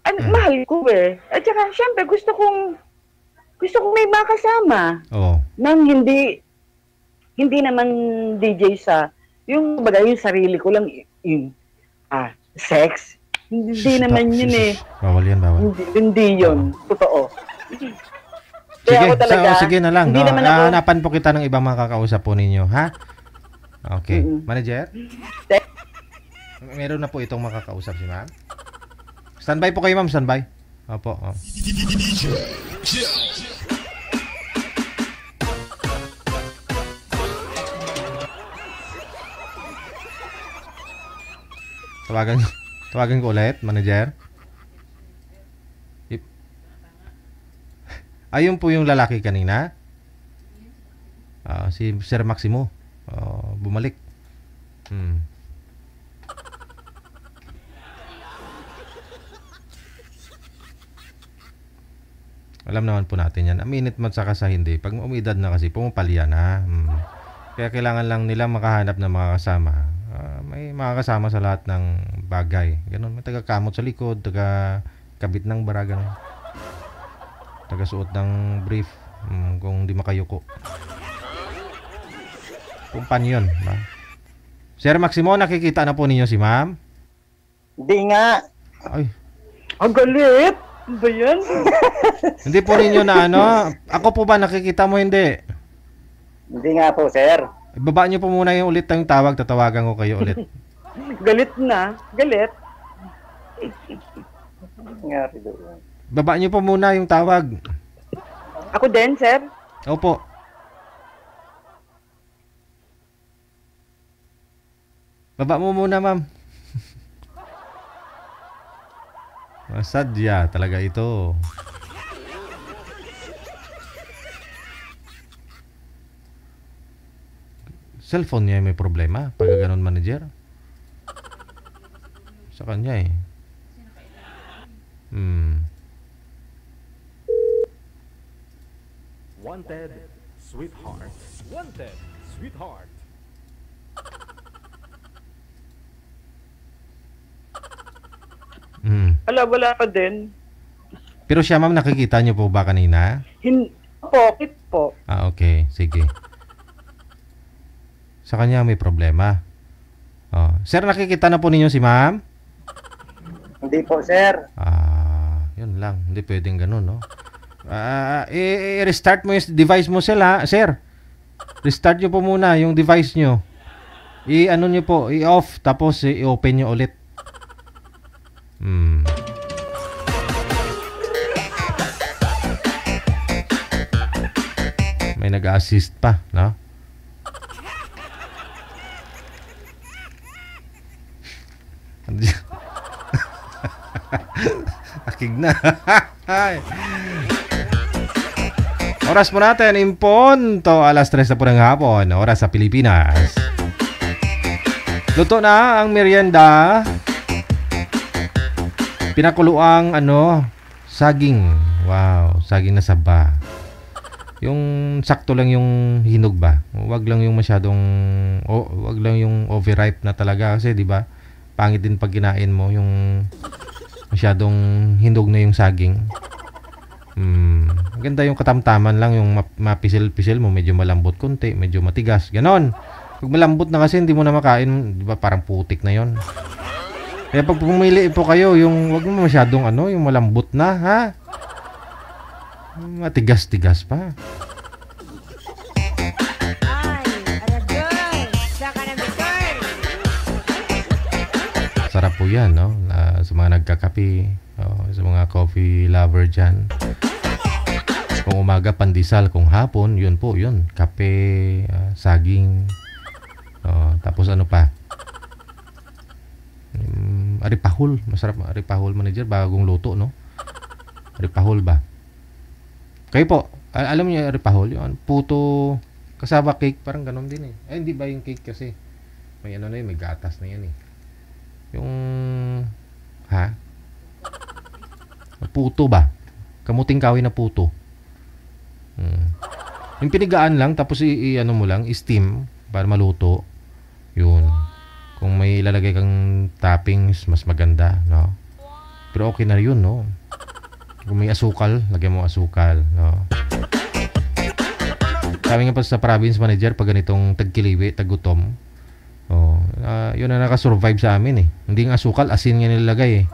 [SPEAKER 10] mahal ko At saka, syempre, gusto kong may makasama. Nang hindi naman DJ sa, yung sarili ko lang, yung sex. Hindi naman yun
[SPEAKER 1] Bawal yan, bawal.
[SPEAKER 10] Hindi yun. Totoo.
[SPEAKER 1] Sige, sige na lang. Hanapan po kita ng ibang makakausap po ninyo, ha? Okay. Manager? Meron na po itong makakausap si ma'am. Standby po kayo, ma'am. Standby. Opo. Tawagan ko ulit, manager. Ayun po yung lalaki kanina. Si Sir Maximo. Bumalik. Alam naman po natin yan. Aminit man saka sa hindi. Pag umidad na kasi, pumapalya na. Kaya kailangan lang nila makahanap ng mga kasama. May mga kasama sa lahat ng bagay. Ganun. May taga-kamot sa likod, taga-kabit ng bara, ganun. Taga-suot ng brief kung di makayuko. Kumpanyon. Sir Maximo, nakikita na po ninyo si ma'am?
[SPEAKER 12] Hindi nga.
[SPEAKER 1] Ay.
[SPEAKER 10] Ang galit! Ba yan?
[SPEAKER 1] Hindi po ninyo na ako po ba nakikita mo hindi?
[SPEAKER 12] Hindi nga po, sir.
[SPEAKER 1] Ibaba nyo po muna yung ulit yung tawag, tatawagan ko kayo ulit.
[SPEAKER 10] Galit na, galit.
[SPEAKER 12] Nangyari doon.
[SPEAKER 1] Baba nyo po muna yung tawag.
[SPEAKER 10] Ako din, sir?
[SPEAKER 1] Opo. Baba mo muna, ma'am. Sadya talaga ito. Cellphone niya may problema pag ganon, manager. Sa kanya
[SPEAKER 3] Wanted, sweetheart. Wanted, sweetheart.
[SPEAKER 10] Wala pa din.
[SPEAKER 1] Pero siya, ma'am, nakikita niyo po ba kanina?
[SPEAKER 10] Pocket po.
[SPEAKER 1] Okay. Sige. Sa kanya may problema. Sir, nakikita na po ninyo si ma'am?
[SPEAKER 12] Hindi po, sir.
[SPEAKER 1] Yun lang. Hindi pwedeng ganun, no? I-restart mo yung device mo, sir. Restart nyo po muna yung device nyo. I-ano nyo po, i-off, tapos i-open nyo ulit. May nag-assist pa, no? Akig na. Oras po natin, impunto, alas 3 na po ng hapon, oras sa Pilipinas. Luto na ang merienda. Pinakuluang saging. Wow, saging na saba. Yung sakto lang yung hinog ba. Wag lang yung masyadong wag lang yung overripe na talaga kasi 'di ba? Pangit din pag kinain mo yung masyadong hinog na yung saging. Ganda yung katamtaman lang, yung mapisil-pisil mo, medyo malambot konti, medyo matigas. Ganon. Pag malambot na kasi hindi mo na makain, 'di ba? Parang putik na 'yon. Kaya pag pumili po kayo, yung wag mo masyadong yung malambot na, ha? Matigas-tigas pa. Sarap po yan, no? Sa mga nagkakape, sa mga coffee lover dyan. Kung umaga, pandesal. Kung hapon, yun po, yun. Kape, saging. Tapos ano pa? Aripahol. Masarap aripahol, manager. Bagong luto, no? Aripahol ba? Kayo po, alam niyo aripahol? Yung puto, kasaba cake. Parang ganon din eh. Ay, hindi ba yung cake kasi? May na yun, may gatas na yan eh. Yung puto ba? Kamuting kahoy na puto. Yung pinigaan lang tapos i-ano mo lang, i-steam para maluto. Yun. Kung may ilalagay kang toppings, mas maganda, no? Pero okay na 'yun, no? Kung may asukal, lagyan mo asukal, no? Sabi nga pa sa province manager pag ganitong tagkiliwi, tagutom. Yun na nakasurvive sa amin eh. Hindi nga asukal, asin nga nilalagay eh.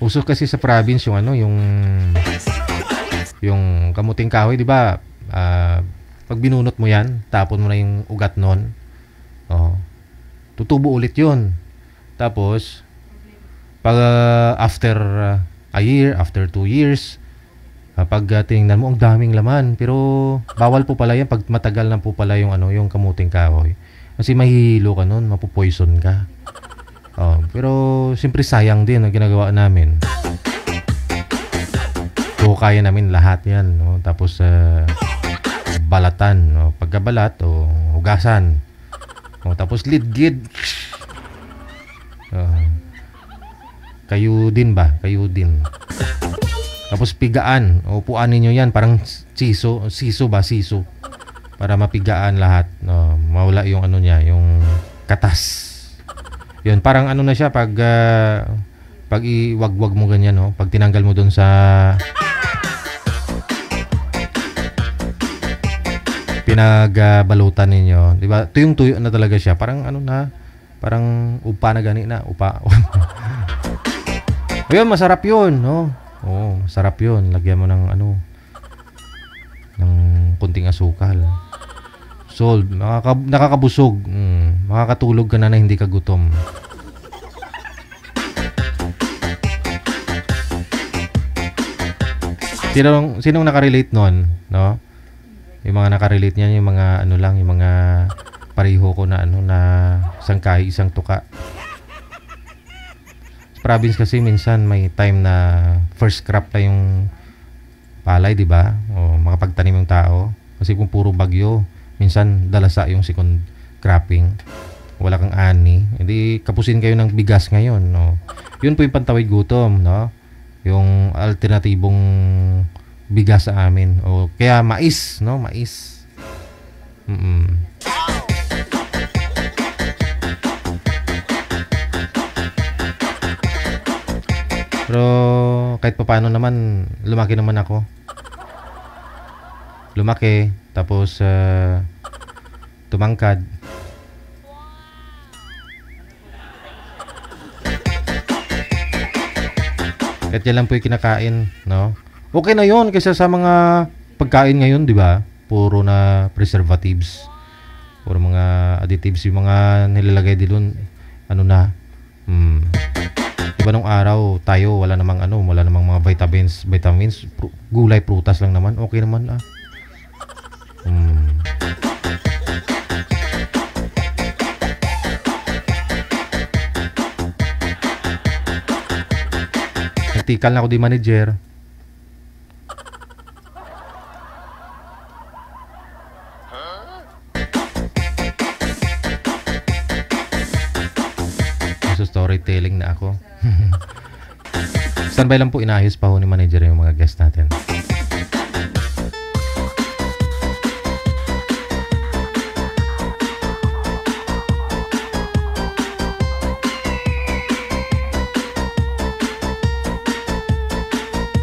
[SPEAKER 1] Uso kasi sa province yung kamuting kahoy, di ba? Pag binunot mo yan, tapon mo na yung ugat nun. Tutubo ulit yun. Tapos, pag after a year, after 2 years, pag tinignan mo, ang daming laman. Pero bawal po pala yan pag matagal na po pala yung yung kamuting kahoy. Kasi mahihilo ka nun, mapupoison ka. Pero siyempre sayang din ang ginagawa namin. So kaya namin lahat yan, no? Tapos balatan, no? Pagkabalat hugasan. Tapos lidgid. Kayo din ba? Kayo din. Tapos pigaan, upuan niyo yan, parang siso para mapigaan lahat, no? Mawala yung niya, yung katas. Yun, parang na siya pag iwagwag mo ganyan, no? Pag tinanggal mo dun sa pinagbalutan ninyo, di ba? Tuyong-tuyo na talaga siya, parang parang upa na gani na, upa. Ayun, masarap yun, no? Masarap yun. Lagyan mo ng ng kunting asukal. Sold. Nakakabusog. Makakatulog ka na hindi ka gutom. Sinong nakarelate nun, no? Yung mga nakarelate niyan, yung mga yung mga pareho ko na na isang kahi, isang tuka. Province kasi minsan may time na first crop na yung palay, di ba? Makapagtanim yung tao. Kasi kung puro bagyo, minsan dalasa yung second cropping. Wala kang ani. Hindi kapusin kayo ng bigas ngayon, no? Yun po yung pantawid gutom, no? Yung alternatibong bigas sa amin. Kaya mais, no? Mais. Pero kahit pa paano naman, lumaki naman ako. Lumaki, tapos tumangkad. Kahit yan lang po yung kinakain, no? Okay na yun kaysa sa mga pagkain ngayon, di ba? Puro na preservatives. Puro mga additives yung mga nilalagay doon. Ano na? Diba nung araw tayo wala namang mga vitamins, gulay, prutas lang naman. Okay naman ah. Nagtikal na ako di manager. Storytelling na ako. Standby lang po, inayos pa ho ni manager yung mga guest natin.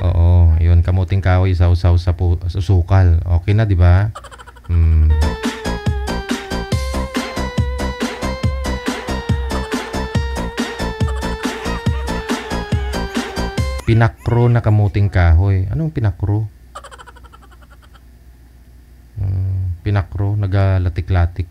[SPEAKER 1] Oo, yun, kamuting kahoy, sausaw sa sukal. Okay na, di ba? Pinakro na kamuting kahoy. Anong pinakro? Pinakro, nagalatik-latik.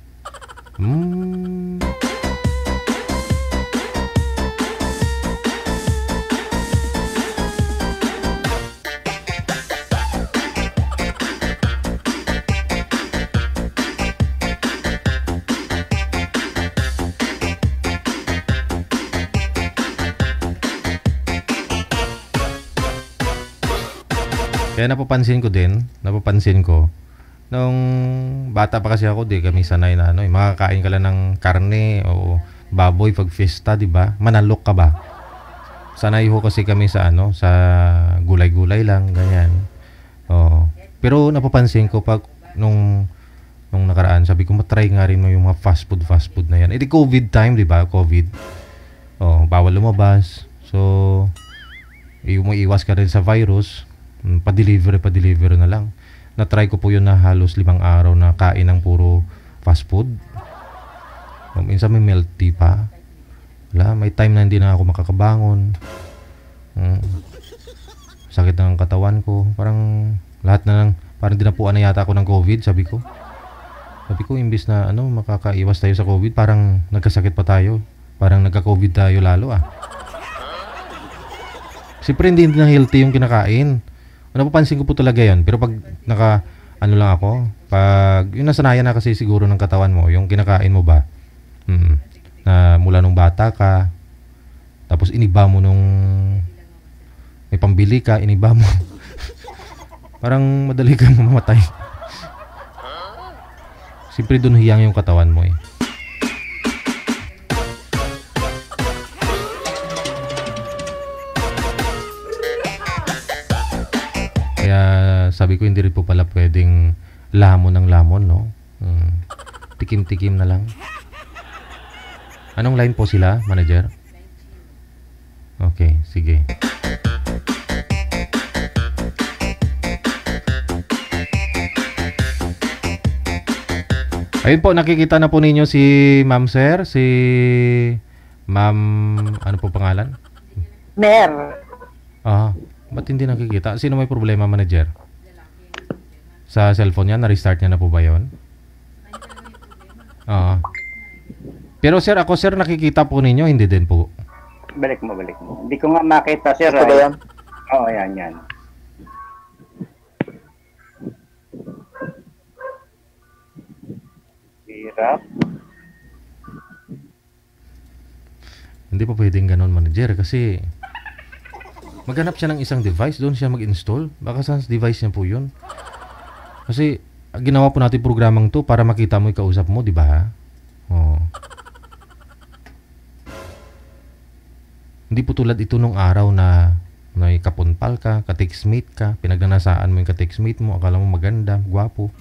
[SPEAKER 1] Kaya napapansin ko, nung bata pa kasi ako, di kami sanay na makakain ka lang ng karne o baboy pag fiesta, di ba? Manalok ka ba? Sanay ho kasi kami sa sa gulay-gulay lang, ganyan. Pero napapansin ko pag nung nakaraan, sabi ko matry nga rin mo yung mga fast food na yan. Di COVID time, di ba? COVID. Bawal lumabas. So, iwas ka rin sa virus. Pa-deliver na lang. Na-try ko po yun na halos 5 araw na kain ng puro fast food. Minsan may milk tea pa. May time na hindi na ako makakabangon. Sakit ng katawan ko. Parang lahat na lang, parang dinapuan na yata ako ng COVID, sabi ko. Imbis na makakaiwas tayo sa COVID, parang nagkasakit pa tayo. Parang nagka-COVID tayo lalo Siyempre hindi na healthy yung kinakain. Napapansin ko po talaga yun. Pero pag lang ako, pag yung nasanayan na kasi siguro ng katawan mo, yung kinakain mo ba, na mula nung bata ka, tapos iniba mo nung may pambili ka, iniba mo. Parang madali kang mamamatay. Siyempre dun hiyang yung katawan mo Kaya sabi ko hindi rin po pala pwedeng lamon ng lamon, no? Tikim-tikim na lang. Anong line po sila, manager? Okay, sige. Ayun po, nakikita na po ninyo si Ma'am Sir, si Ma'am, ano po pangalan?
[SPEAKER 10] Mer.
[SPEAKER 1] Ba't hindi nakikita? Sino may problema, manager? Sa cellphone niya, na-restart niya na po ba yun? Pero sir, ako sir, nakikita po ninyo, hindi din po.
[SPEAKER 12] Balik mo. Hindi ko nga makita, sir. Ito ba yan? Oo, yan. Hirap.
[SPEAKER 1] Hindi pa pwedeng ganon, manager, kasi maghanap siya ng isang device, doon siya mag-install. Baka sa device niya po yun. Kasi ginawa po natin programang to para makita mo yung kausap mo, di ba? Hindi po tulad ito nung araw na may kapunpal ka, ka-textmate ka, pinagnanasaan mo yung ka-textmate mo, akala mo maganda, gwapo.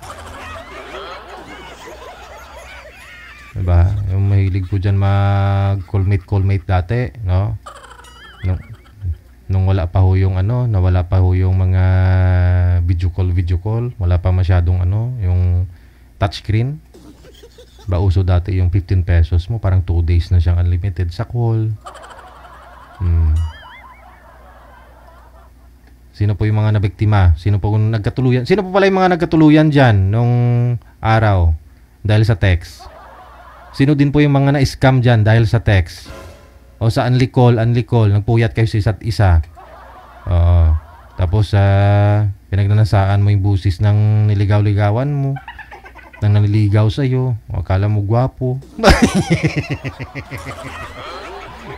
[SPEAKER 1] Diba? Yung mahilig po dyan mag-callmate dati, no? Nung wala pa ho yung nawala pa ho yung mga video call, wala pa masyadong yung touchscreen. Uso dati yung 15 pesos mo, parang 2 days na siyang unlimited sa call. Sino po yung mga nabiktima? Sino po nagkatuluyan? Sino po pala yung mga nagkatuluyan dyan nung araw dahil sa text? Sino din po yung mga na-scam dyan dahil sa text? O sa unli call, nagpuyat kayo sa isa't isa. Tapos pinagnanasaan mo yung busis ng niligaw-ligawan mo, ng naniligaw sa'yo. O akala mo gwapo.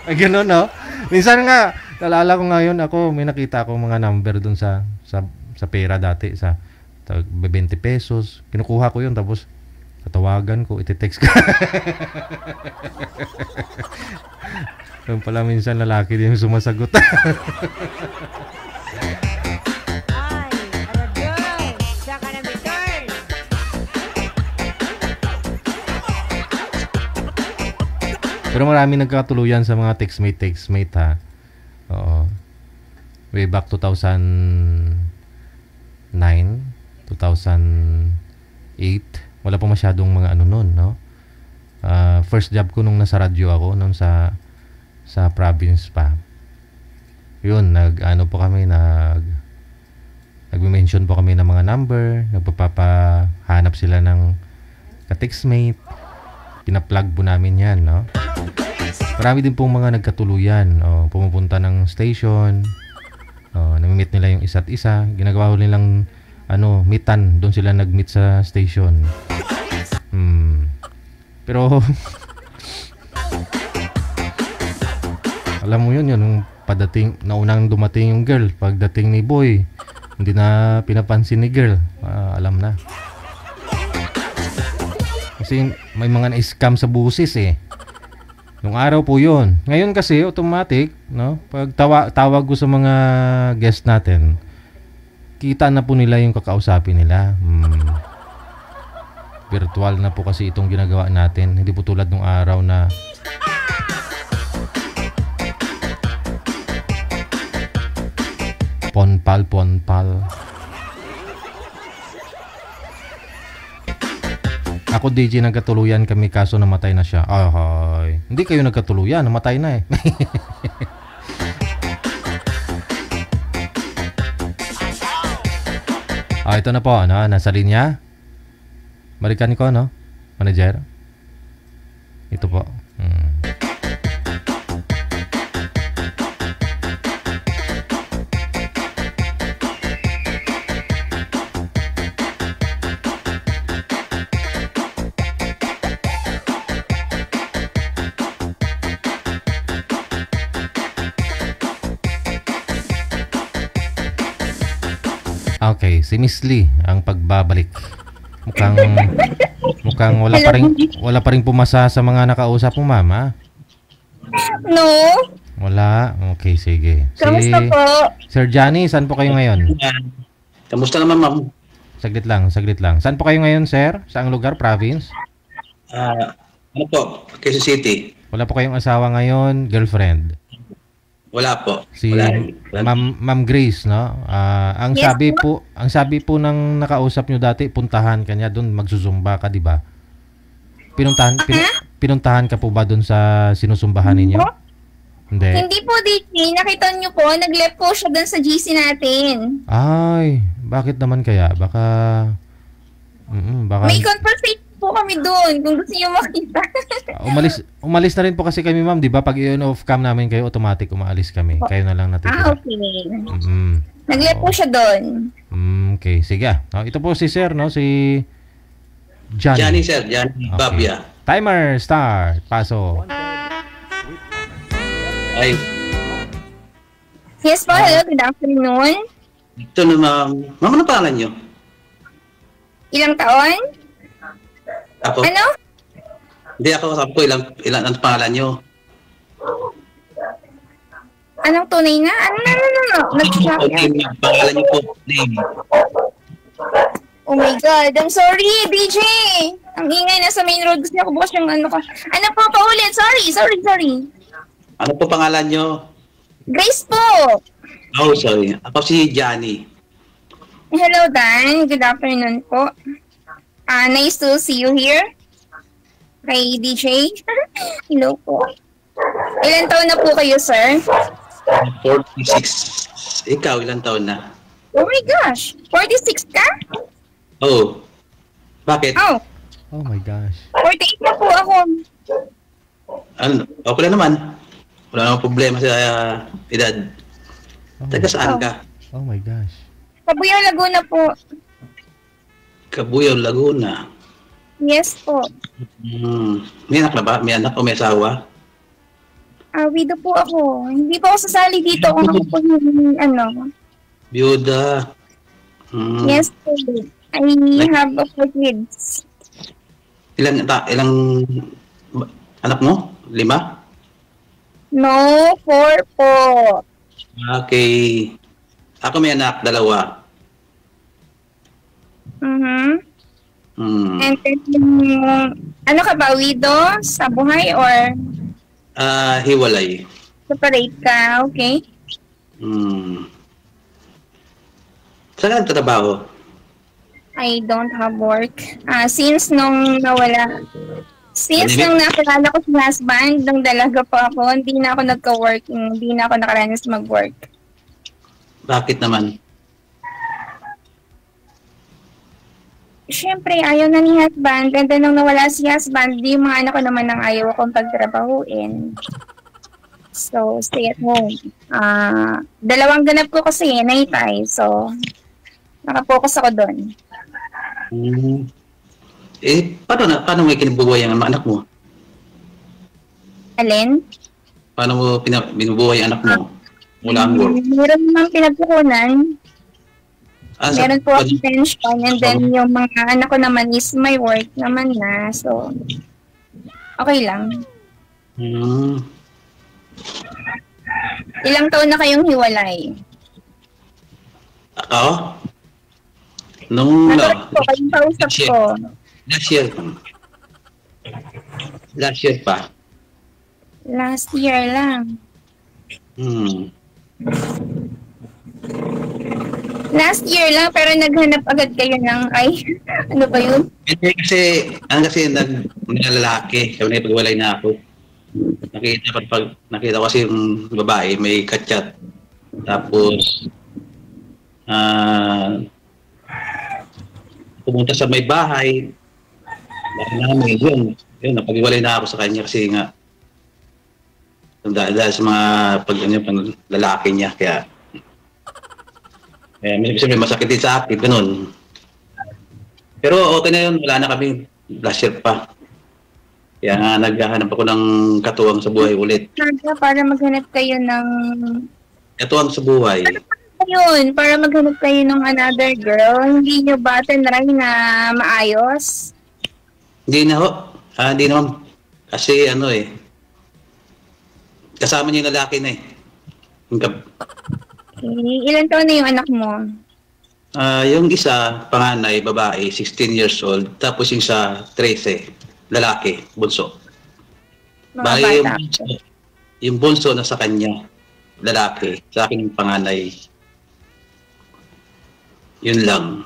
[SPEAKER 1] Ay, gano'n, no? Minsan nga, nalala ko ngayon, may nakita ako mga number dun sa pera dati, sa 20 pesos. Kinukuha ko yun, tapos tatawagan ko, iti-text ka. Yung pala minsan lalaki din yung sumasagot. Pero marami nagkatuluyan sa mga textmate ha. Oo. Way back 2009, 2008, wala pa masyadong mga ano nun, no? First job ko nung nasa radyo ako, nung sa province pa. Yun, nag-mention po kami ng mga number, nagpapahanap sila ng ka-textmate. Pina-plug po namin yan, no? Marami din pong mga nagkatuluyan. Pumupunta ng station. Nami-meet nila yung isa't isa. Ginagawa ko nilang meetan. Doon sila nag-meet sa station. Pero alam mo yun, yung naunang dumating yung girl. Pagdating ni boy, hindi na pinapansin ni girl. Alam na. Kasi may mga na-scam sa busis eh. Nung araw po yun. Ngayon kasi automatic, no? Pag tawag ko sa mga guest natin, kita na po nila yung kakausapin nila. Virtual na po kasi itong ginagawa natin. Hindi po tulad nung araw na ponpal. Ako DJ nagkatuluyan kami kaso namatay na siya. Ay. Hindi kayo nagkatuluyan, namatay na eh. Ito na po, nasa linya. Balikan ko, manager. Ito po. Okay, si Miss Lee ang pagbabalik. Mukhang wala pa ring pumasa sa mga nakausap mo, mama.
[SPEAKER 13] No.
[SPEAKER 1] Wala. Okay, sige.
[SPEAKER 13] Kamusta po?
[SPEAKER 1] Sir Johnny, saan po kayo ngayon?
[SPEAKER 8] Kamusta naman, ma'am?
[SPEAKER 1] Saglit lang. Saan po kayo ngayon, sir? Saang lugar, province?
[SPEAKER 8] Ano po? Quezon City.
[SPEAKER 1] Wala po kayong asawa ngayon, girlfriend?
[SPEAKER 8] Wala po.
[SPEAKER 1] Si Ma'am Grace, no? Ang sabi po ng nakausap nyo dati, puntahan kanya doon, magsusumba ka, di ba? Pinuntahan ka po ba doon sa sinusumbahan ninyo?
[SPEAKER 13] Hindi po, DJ. Nakita nyo po, nag-left po siya doon sa GC natin.
[SPEAKER 1] Ay, bakit naman kaya? Baka
[SPEAKER 13] may conversation po kami doon kung gusto niyo makita.
[SPEAKER 1] umalis na rin po kasi kami, ma'am, di ba? Pag i-on-off cam namin kayo, automatic umaalis kami. Kayo na lang natitira.
[SPEAKER 13] Okay. Nag-left po siya doon.
[SPEAKER 1] Okay, sige. Ito po si sir, no? Si Johnny.
[SPEAKER 8] Johnny, sir. Johnny Babia.
[SPEAKER 1] Timer, start. Paso.
[SPEAKER 8] Ay.
[SPEAKER 13] Yes po, hello. Good afternoon.
[SPEAKER 8] Ito na, ma'am. Ma'am, ano pangalan nyo?
[SPEAKER 13] Ilang taon?
[SPEAKER 8] Ako?
[SPEAKER 13] Ano?
[SPEAKER 8] Hindi, ako sabi ko ilan ang pangalan nyo.
[SPEAKER 13] Anong tunay na? Ano?
[SPEAKER 8] Pangalan nyo po, name.
[SPEAKER 13] Oh my God, I'm sorry, DJ. Ang ingay, nasa main road. Gusto niya ko bukas yung ano ka. Ano po, paulit. Sorry.
[SPEAKER 8] Ano po pangalan nyo?
[SPEAKER 13] Grace po.
[SPEAKER 8] Oh, sorry. Ako si Johnny.
[SPEAKER 13] Hello, Dan. Good afternoon po. Nice to see you here. Kay DJ. Hello po. Ilan taon na po kayo, sir?
[SPEAKER 8] 46. Ikaw, ilang taon na?
[SPEAKER 13] Oh my gosh! 46 ka?
[SPEAKER 8] Oh. Bakit?
[SPEAKER 13] Oh,
[SPEAKER 1] Oh my gosh.
[SPEAKER 13] 48 na po ako.
[SPEAKER 8] Ano? Okay lang naman. Wala namang problema sa edad. Taga saan ka?
[SPEAKER 1] Oh my gosh.
[SPEAKER 13] Kabuyaw, Laguna po.
[SPEAKER 8] Kabuyaw, Laguna.
[SPEAKER 13] Yes po.
[SPEAKER 8] May anak na ba? May anak o may asawa?
[SPEAKER 13] Widow po ako. Hindi po ako sasali dito kung ako po yung ano.
[SPEAKER 8] Byuda.
[SPEAKER 13] Yes po. I have 4 kids.
[SPEAKER 8] Ilang anak mo? 5?
[SPEAKER 13] No, 4 po.
[SPEAKER 8] Okay. Ako may anak, 2.
[SPEAKER 13] And then, ano ka ba, widow sa buhay or
[SPEAKER 8] hiwalay.
[SPEAKER 13] separate ka? Okay.
[SPEAKER 8] Saan ka nagtatrabaho?
[SPEAKER 13] I don't have work. Since nung nawala, since nung nakilala ko si husband, nung dalaga pa ako, hindi na ako nagka-work, hindi na ako nakaranas mag-work.
[SPEAKER 8] Bakit naman?
[SPEAKER 13] Siyempre, ayaw na ni husband. And then nung nawala si husband, di yung mga anak ko naman ang ayaw akong pagtrabahuin. So, stay at home. 2 ganap ko kasi, naitay. So, nakapokus ako doon.
[SPEAKER 8] Paano mo kinabubuhay ang anak mo?
[SPEAKER 13] Alin?
[SPEAKER 8] Paano mo binubuhay ang anak mo? Wala ang work.
[SPEAKER 13] Meron naman pinagkukunan. Meron po akong pension. And then yung mga anak ko naman is may work naman na. So, okay lang. Ilang taon na kayong hiwalay?
[SPEAKER 8] Ako? Nung
[SPEAKER 13] kayong kausap ko.
[SPEAKER 8] Last year. Last year pa.
[SPEAKER 13] Last year lang. Last year lang, pero naghanap agad kayo ng, ano ba yun?
[SPEAKER 8] Kasi naglalaki. Kaya napagwalay na ako. Nakita ko kasi yung babae, may kachat. Tapos, pumunta sa may bahay. Yun, napag-iwalay na ako sa kanya kasi nga dahil sa mga lalaki niya. Kaya siyempre masakit din sa akin, ganun. Pero okay na yun, wala na kami. Last year pa. Kaya nga naghahanap ako ng katuwang sa buhay ulit.
[SPEAKER 13] Para maghanap kayo ng...
[SPEAKER 8] Katuwang sa buhay.
[SPEAKER 13] Yun, para maghanap kayo ng another girl, hindi nyo ba tinry na maayos?
[SPEAKER 8] Hindi na ho. Hindi naman. Kasi kasama niya yung lalaki na
[SPEAKER 13] Ilan taon na yung anak mo?
[SPEAKER 8] Yung isa, panganay, babae, 16 years old. Tapos yung isa, 13, lalaki, bunso. Bali, yung bunso na sa kanya, lalaki. Sa akin yung panganay. Yun lang.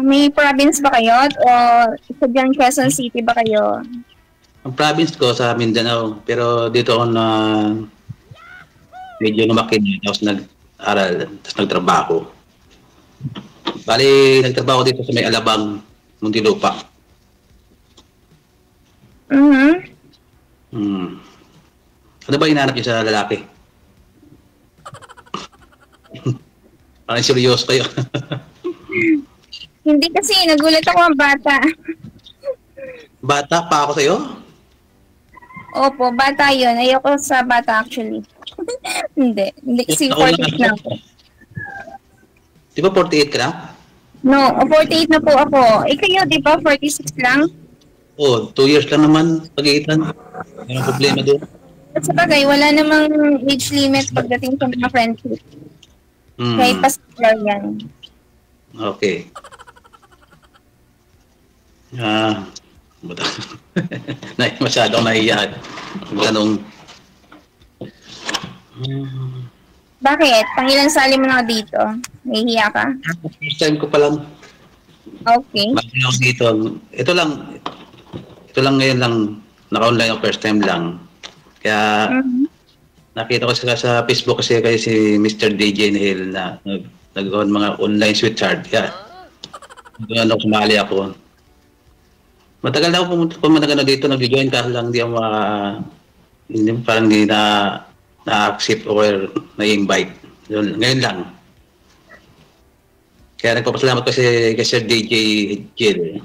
[SPEAKER 13] May province ba kayo? O sa dyan Quezon City ba kayo?
[SPEAKER 8] Ang province ko sa Mindanao. Pero dito ako na medyo lumakin. Tapos nag-aral. Tapos nagtrabaho. Bali, nagtrabaho dito sa may Alabang, Muntinlupa. Ano ba hinahanap niyo sa lalaki? Parang seryoso kayo.
[SPEAKER 13] Hindi kasi, nagulat ako ang bata.
[SPEAKER 8] Bata pa ako sa'yo?
[SPEAKER 13] Opo, bata yun. Ayoko sa bata actually. Hindi kasi 48 na ako.
[SPEAKER 8] Di ba 48 ka na?
[SPEAKER 13] No, 48 na po ako. Kayo, di ba 46 lang?
[SPEAKER 8] 2 years lang naman pag-iitan. Anong problema doon?
[SPEAKER 13] At sa bagay, wala namang age limit pagdating sa mga friendship. Kahit pastor yan.
[SPEAKER 8] Okay. Masyado akong nahihiyan. Ganong...
[SPEAKER 13] Bakit? Pangilang sali mo na dito? Nahihiya ka?
[SPEAKER 8] First time ko pa lang.
[SPEAKER 13] Okay.
[SPEAKER 8] Bago lang dito. Ito lang ngayon lang. Naka-online ako first time lang. Kaya nakita ko sa Facebook kasi si Mr. DJ Hill na nag-on mga online sweetheart. Yeah. Doon ako sumali ako. Matagal na ako pumunta na dito, nag-join ka lang, parang hindi na-accept or na-invite. Ngayon lang. Kaya nagpapasalamat ko kay Sir DJ Hill.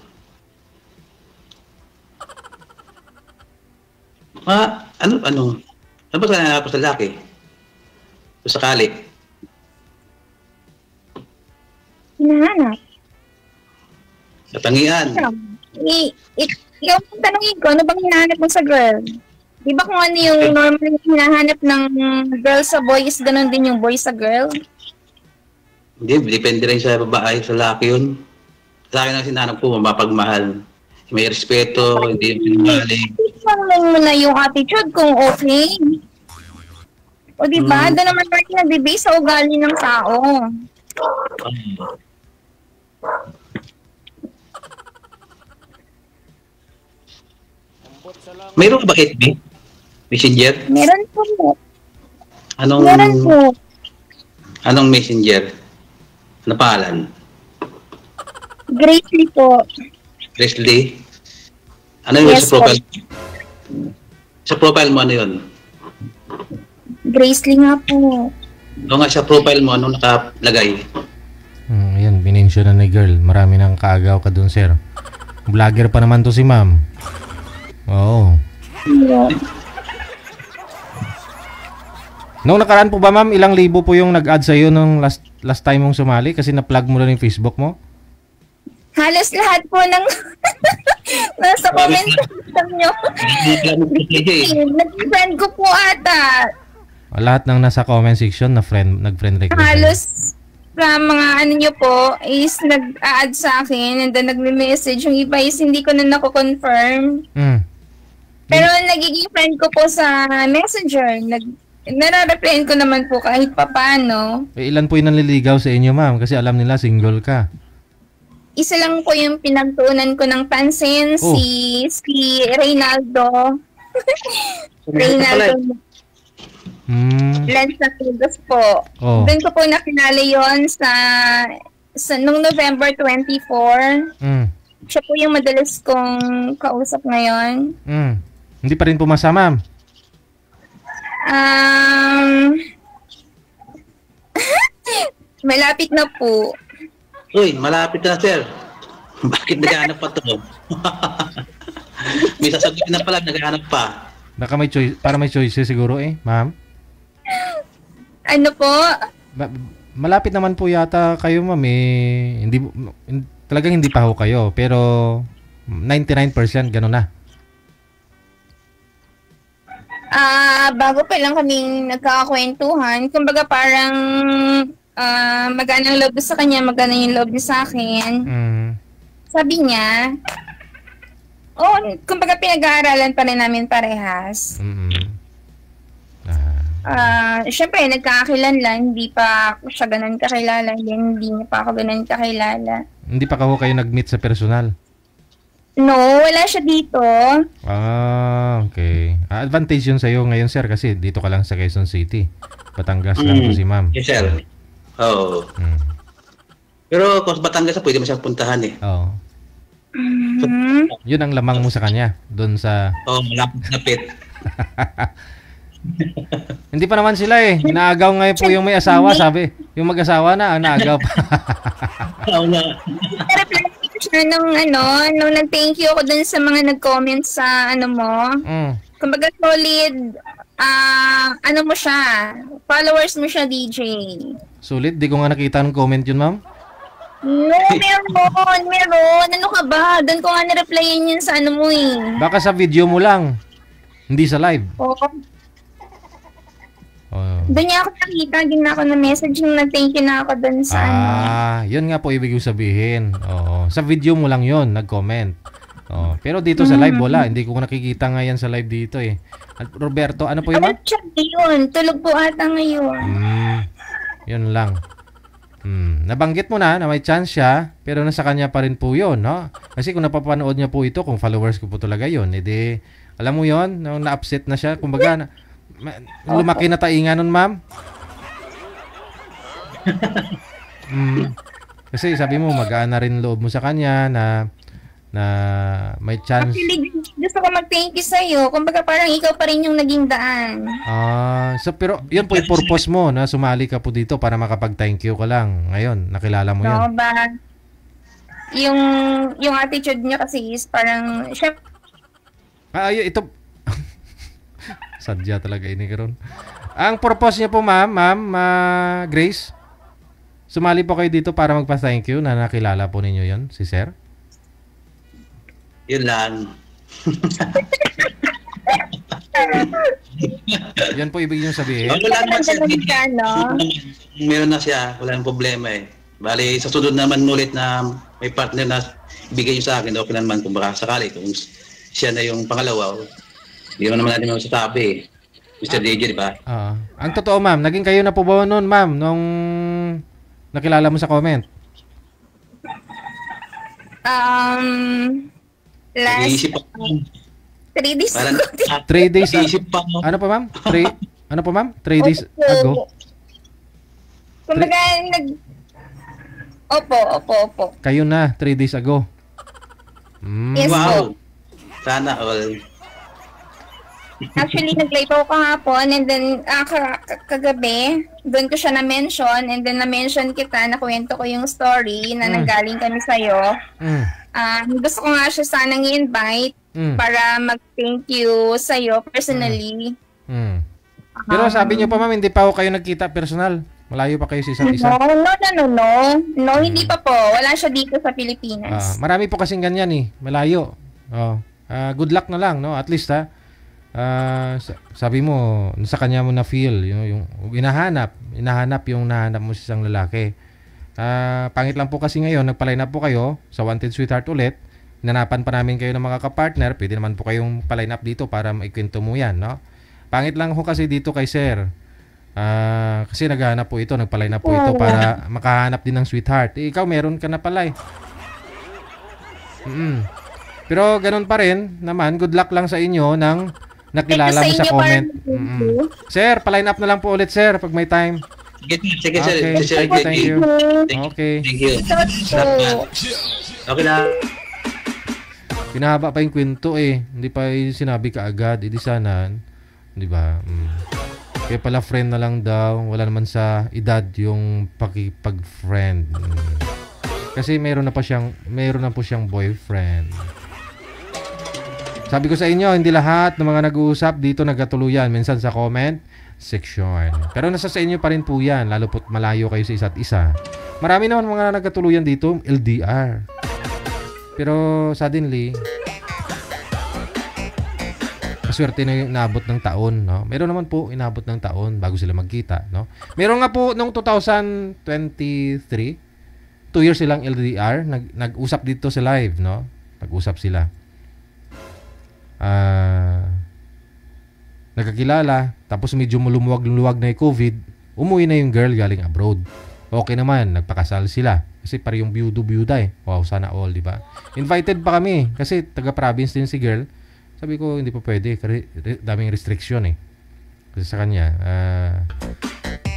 [SPEAKER 8] Ano ba sa lalaki? O sakali?
[SPEAKER 13] Hinahanap.
[SPEAKER 8] Sa tangian.
[SPEAKER 13] Ikaw ang tanongin ko, ano bang hinahanap mo sa girl? Di ba kung ano yung normal hinahanap ng girl sa boy is ganun din yung boy sa girl?
[SPEAKER 8] Hindi, depende rin sa babae, sa lalaki yun. Sa akin ang sinahanap ko, mapagmahal. May respeto, hindi yung pinumali.
[SPEAKER 13] Ipanglan mo na yung attitude kung okay. O diba, doon naman tayo nag-base sa ugali ng tao.
[SPEAKER 8] Mayroon ka ba FB? Messenger?
[SPEAKER 13] Meron po.
[SPEAKER 8] Meron po. Anong messenger? Ano pangalan?
[SPEAKER 13] Grace Lee po.
[SPEAKER 8] Grace Lee? Ano yun sa profile? Sa profile mo ano yun?
[SPEAKER 13] Grace Lee nga po.
[SPEAKER 8] O nga sa profile mo, anong nakalagay?
[SPEAKER 1] Ayan, binensyon na ni girl. Marami nang kaagaw ka dun, sir. Vlogger pa naman to si ma'am. Oo.
[SPEAKER 13] Yeah.
[SPEAKER 1] Nung nakaraan po ba, ma'am, ilang libo po yung nag-add sa'yo nung last time mong sumali? Kasi na-plug mo na yung Facebook mo?
[SPEAKER 13] Halos lahat po ng nasa comment section nyo. Nag-friend ko po ata.
[SPEAKER 1] Lahat ng nasa comment section nag-friend request.
[SPEAKER 13] Halos mga ano nyo po is nag-add sa akin and then nagme-message. Yung iba is hindi ko na nako-confirm. Pero nagiging friend ko po sa Messenger. Nare-replyan ko naman po kahit papaano.
[SPEAKER 1] Ilan po yung nanliligaw sa inyo, ma'am? Kasi alam nila single ka.
[SPEAKER 13] Isa lang po yung pinagtuunan ko ng pansin, si Reynaldo. Reynaldo. Lance Santos po. Doon ko po nakilala yon nung November 24. Siya po yung madalas kong kausap ngayon.
[SPEAKER 1] Hindi pa rin pumasa, ma'am?
[SPEAKER 13] Malapit na po.
[SPEAKER 8] Uy, malapit na, sir. Bakit naghahanap pa to? May sasagutin na pala, naghahanap pa.
[SPEAKER 1] Baka may choice, para may choices siguro ma'am?
[SPEAKER 13] Ano po?
[SPEAKER 1] Malapit naman po yata kayo, ma'am talagang hindi pa ho kayo, pero 99% gano'n na.
[SPEAKER 13] Bago pa lang kaming nagkakakwentuhan, kumbaga parang magana ang loob sa kanya, magana yung loob niya sa akin. Sabi niya, kumbaga pinag-aaralan pa rin namin parehas. Siyempre, nagkakakilan lang, hindi pa ako siya ganun kakilala, hindi niya pa ako ganun kakilala.
[SPEAKER 1] Hindi pa kayo nag-meet sa personal?
[SPEAKER 13] No, wala siya dito.
[SPEAKER 1] Okay. Advantage yun sa'yo ngayon, sir, kasi dito ka lang sa Quezon City. Batangas lang po si ma'am.
[SPEAKER 8] Yes, sir. Oo. Pero kung Batangas, pwede mo siyang puntahan
[SPEAKER 1] Oo. Yun ang lamang mo sa kanya, doon sa...
[SPEAKER 8] malapit.
[SPEAKER 1] Hindi pa naman sila Inaagaw ngayon po yung may asawa, sabi. Yung mag-asawa na, naagaw pa.
[SPEAKER 8] Oo nga.
[SPEAKER 13] Siya nung nag-thank you ako dun sa mga nag-comment sa mo. Kumbaga solid, mo siya, followers mo siya, DJ.
[SPEAKER 1] Sulit? Di ko nga nakita ng comment yun, ma'am.
[SPEAKER 13] No, meron. Ano ka ba? Doon ko nga na-replyan yun sa mo
[SPEAKER 1] Baka sa video mo lang, hindi sa live.
[SPEAKER 13] Doon niya ako nakita, din na ako na-message nung nag-thank you na ako doon sa
[SPEAKER 1] yun nga po ibig sabihin. Sa video mo lang yun, nag-comment. Pero dito sa live, wala. Hindi ko nakikita nga yan sa live dito At Roberto, ano po yun, ma'am?
[SPEAKER 13] Yun, tulog po ata ngayon.
[SPEAKER 1] Yun lang. Nabanggit mo na may chance siya, pero nasa kanya pa rin po yun, no? Kasi kung napapanood niya po ito, kung followers ko po talaga yun, edi, alam mo yun, na-upset na siya, kumbaga, lumaki na tainga nun, ma'am? Kasi sabi mo, magaan na rin loob mo sa kanya na may chance.
[SPEAKER 13] Actually, gusto ko mag-thank you sa'yo. Kumbaga parang ikaw pa rin yung naging daan.
[SPEAKER 1] So pero yun po yung purpose mo na sumali ka po dito para makapag-thank you ka lang. Ngayon, nakilala mo yun.
[SPEAKER 13] No, ba? Yung attitude niya kasi is parang,
[SPEAKER 1] ito. Sadya talaga ini karon. Ang purpose niya po, ma'am Grace, sumali po kayo dito para magpa-thank you na nakilala po ninyo yon si Sir.
[SPEAKER 8] Yun lang.
[SPEAKER 1] Yan po ibig niyong sabihin.
[SPEAKER 8] Wala naman siya. Meron na siya. Wala nang problema eh. Bali, sa sunod naman ulit na may partner na ibigay niyo sa akin, okay naman kung baka sakali. Kung siya na yung pangalawa, hindi naman natin masasabi eh. Mr. DJ, di ba?
[SPEAKER 1] Ang totoo, ma'am, naging kayo na po ba noon, ma'am, nung nakilala mo sa comment?
[SPEAKER 13] Last 3 days ago.
[SPEAKER 1] 3 days ago. Ano pa, ma'am? 3 days ago?
[SPEAKER 13] Kumbaga, Opo.
[SPEAKER 1] Kayo na, 3 days ago.
[SPEAKER 13] Yes,
[SPEAKER 8] wow. Sana all.
[SPEAKER 13] Actually, nag-live ako kahapon and then kagabi, doon ko siya na-mention and then na-mention kita, nakwento ko yung story na nanggaling kami sa'yo. Gusto ko nga siya sanang i-invite para mag-thank you sa'yo personally.
[SPEAKER 1] Pero sabi niyo pa, ma'am, hindi pa ako kayo nagkita personal. Malayo pa kayo sa isa't isa.
[SPEAKER 13] No, hindi pa po. Wala siya dito sa Pilipinas.
[SPEAKER 1] Marami po kasing ganyan eh. Malayo. Good luck na lang, no? At least sabi mo, sa kanya mo na feel, yung hinahanap yung nahanap mo sa isang lalaki. Pangit lang po kasi ngayon, nagpa-line up po kayo sa Wanted Sweetheart ulit. Nanapan pa namin kayo ng mga kapartner. Pwede naman po kayong pa-line up dito para maikwento mo yan, no? Pangit lang ho kasi dito kay Sir. Kasi naghahanap po ito, nagpa-line up po ito para makahanap din ng sweetheart. Ikaw meron ka na pala eh. Pero ganun pa rin naman, good luck lang sa inyo nang nakilala mo sa comment. Sir, pa-line up na lang po ulit, sir, pag may time.
[SPEAKER 8] Sige, sir.
[SPEAKER 1] Thank you. Okay.
[SPEAKER 8] Thank you. Okay na.
[SPEAKER 1] Pinahaba pa yung kwento eh. Hindi pa sinabi ka agad. Hindi sana, di ba? Kaya pala friend na lang daw. Wala naman sa edad yung pakipag-friend. Kasi meron na po siyang boyfriend. Sabi ko sa inyo, hindi lahat ng mga nag-uusap dito nagkatuluyan. Minsan sa comment section. Pero nasa sa inyo pa rin po yan. Lalo po't malayo kayo sa isa't isa. Marami naman mga nagkatuluyan dito, LDR. Pero suddenly, swerte na yung inabot ng taon, no? Meron naman po inabot ng taon bago sila magkita, no? Meron nga po nung 2023, 2 years silang LDR, nag-usap dito sa live, no? Nag-usap sila. Nagkakilala, tapos medyo lumuwag na yung COVID, umuwi na yung girl galing abroad. Okay naman, nagpakasal sila. Kasi pari yung byuda eh. Wow, sana all, di ba? Invited pa kami kasi taga-province din si girl. Sabi ko, hindi pa pwede. Daming restriction eh. Kasi sa kanya,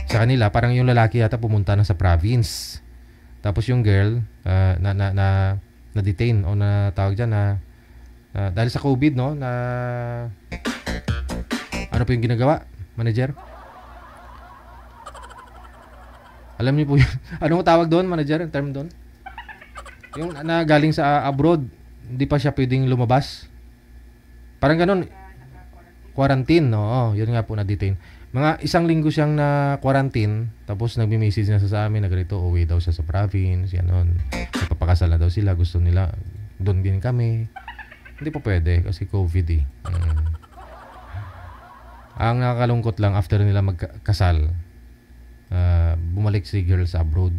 [SPEAKER 1] sa kanila, parang yung lalaki yata pumunta na sa province. Tapos yung girl, na-detain o na tawag dyan dahil sa COVID, no? Ano po yung ginagawa, manager? Alam niyo po yun. Anong tawag doon, manager? Ang term doon? Yung galing sa abroad, hindi pa siya pwedeng lumabas. Parang ganun. Quarantine, no? Oh, yun nga po, na-detain. Mga 1 linggo siyang na-quarantine, tapos nagme-message na sa amin, nagrito, uwi daw siya sa province, yan, nagpapakasal na daw sila, gusto nila, doon din kami. Hindi po pwede, kasi COVID eh. Ang nakakalungkot lang, after nila magkasal, bumalik si girl sa abroad.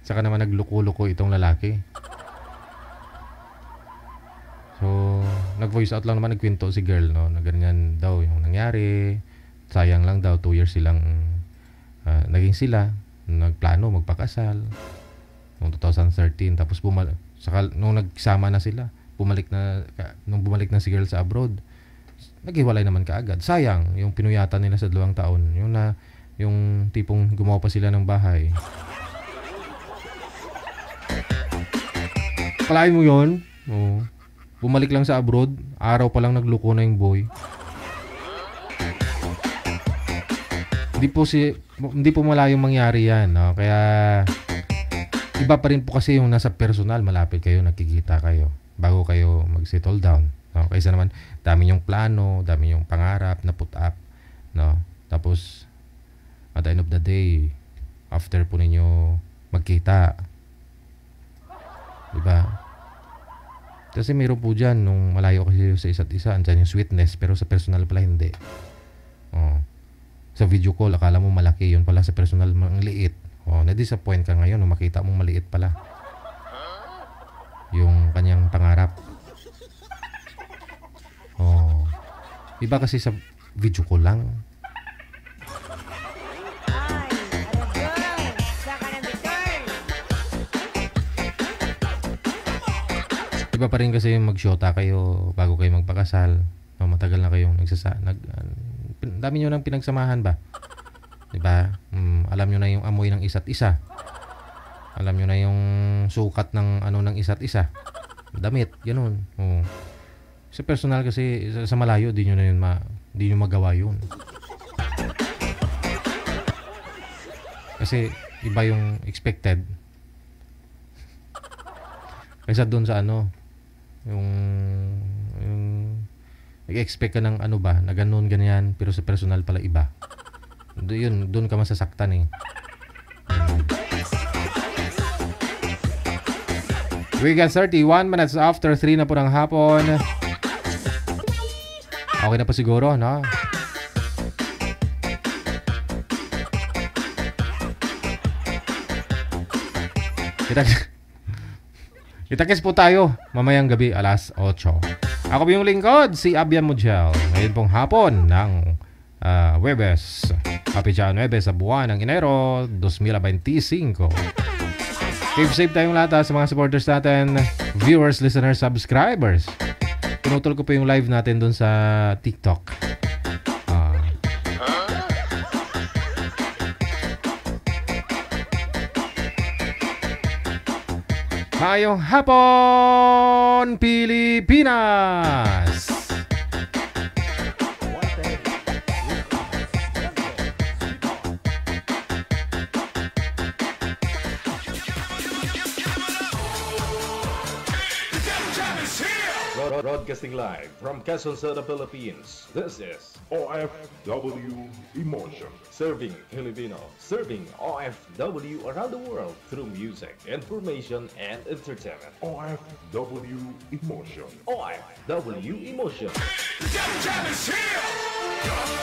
[SPEAKER 1] Saka naman nagluko-luko itong lalaki. So, nag-voice out lang naman, nagkwento si girl, no, na ganyan daw yung nangyari. Sayang lang daw, 2 years silang naging sila. Nagplano magpakasal. noong 2013. Tapos nung nagsama na sila, nung bumalik na si girl sa abroad, naghiwalay naman kaagad. Sayang, yung pinuyatan nila sa 2 taon. Yung tipong gumawa pa sila ng bahay. Kalahin mo yun? Oo. Bumalik lang sa abroad, araw pa lang nagluko na yung boy. Hindi po malayong mangyari yan, no? Kaya iba pa rin po kasi yung nasa personal, malapit kayo, nakikita kayo bago kayo mag-settle down, no? Kaysa naman dami yung plano, dami yung pangarap na put up, no? Tapos at the end of the day, after po ninyo magkita, diba? Kasi mayroon po dyan nung malayo kasi sa isa't isa, andyan yung sweetness, pero sa personal pala hindi. Sa video call, akala mo malaki, yun pala sa personal ang liit. Na-disappoint ka ngayon nung makita mong maliit pala yung kanyang pangarap. Iba kasi sa video call lang. Iba pa rin kasi mag-shota kayo bago kayo magpakasal. Matagal na kayong dami nyo nang pinagsamahan ba? Diba? Alam nyo na yung amoy ng isa't isa. Alam nyo na yung sukat ng ng isa't isa. Damit, ganun. Sa personal kasi, sa malayo, di nyo magawa yun. Kasi, iba yung expected. Kaysa dun sa yung nag-expect ka ng na ganun, ganyan, pero sa personal pala iba. Doon ka masasaktan eh. We got 31 minutes after 3 na po ng hapon. Okay na po siguro, no? Kita-kits po tayo mamayang gabi alas 8. Ako po yung lingkod, si Abian Mujel. Ngayon pong hapon ng Webes. Kapitya 9 sa buwan ng Enero 2025. Keep safe tayong lahat sa mga supporters natin, viewers, listeners, subscribers. Pinutol ko po yung live natin dun sa TikTok. Mayong hapon, Pilipinas!
[SPEAKER 4] Broadcasting live from Quezon City, Philippines. This is
[SPEAKER 5] OFW Emotion.
[SPEAKER 4] Serving Filipino, serving OFW around the world through music, information, and entertainment.
[SPEAKER 5] OFW Emotion.
[SPEAKER 4] OFW Emotion.
[SPEAKER 5] Jam is here!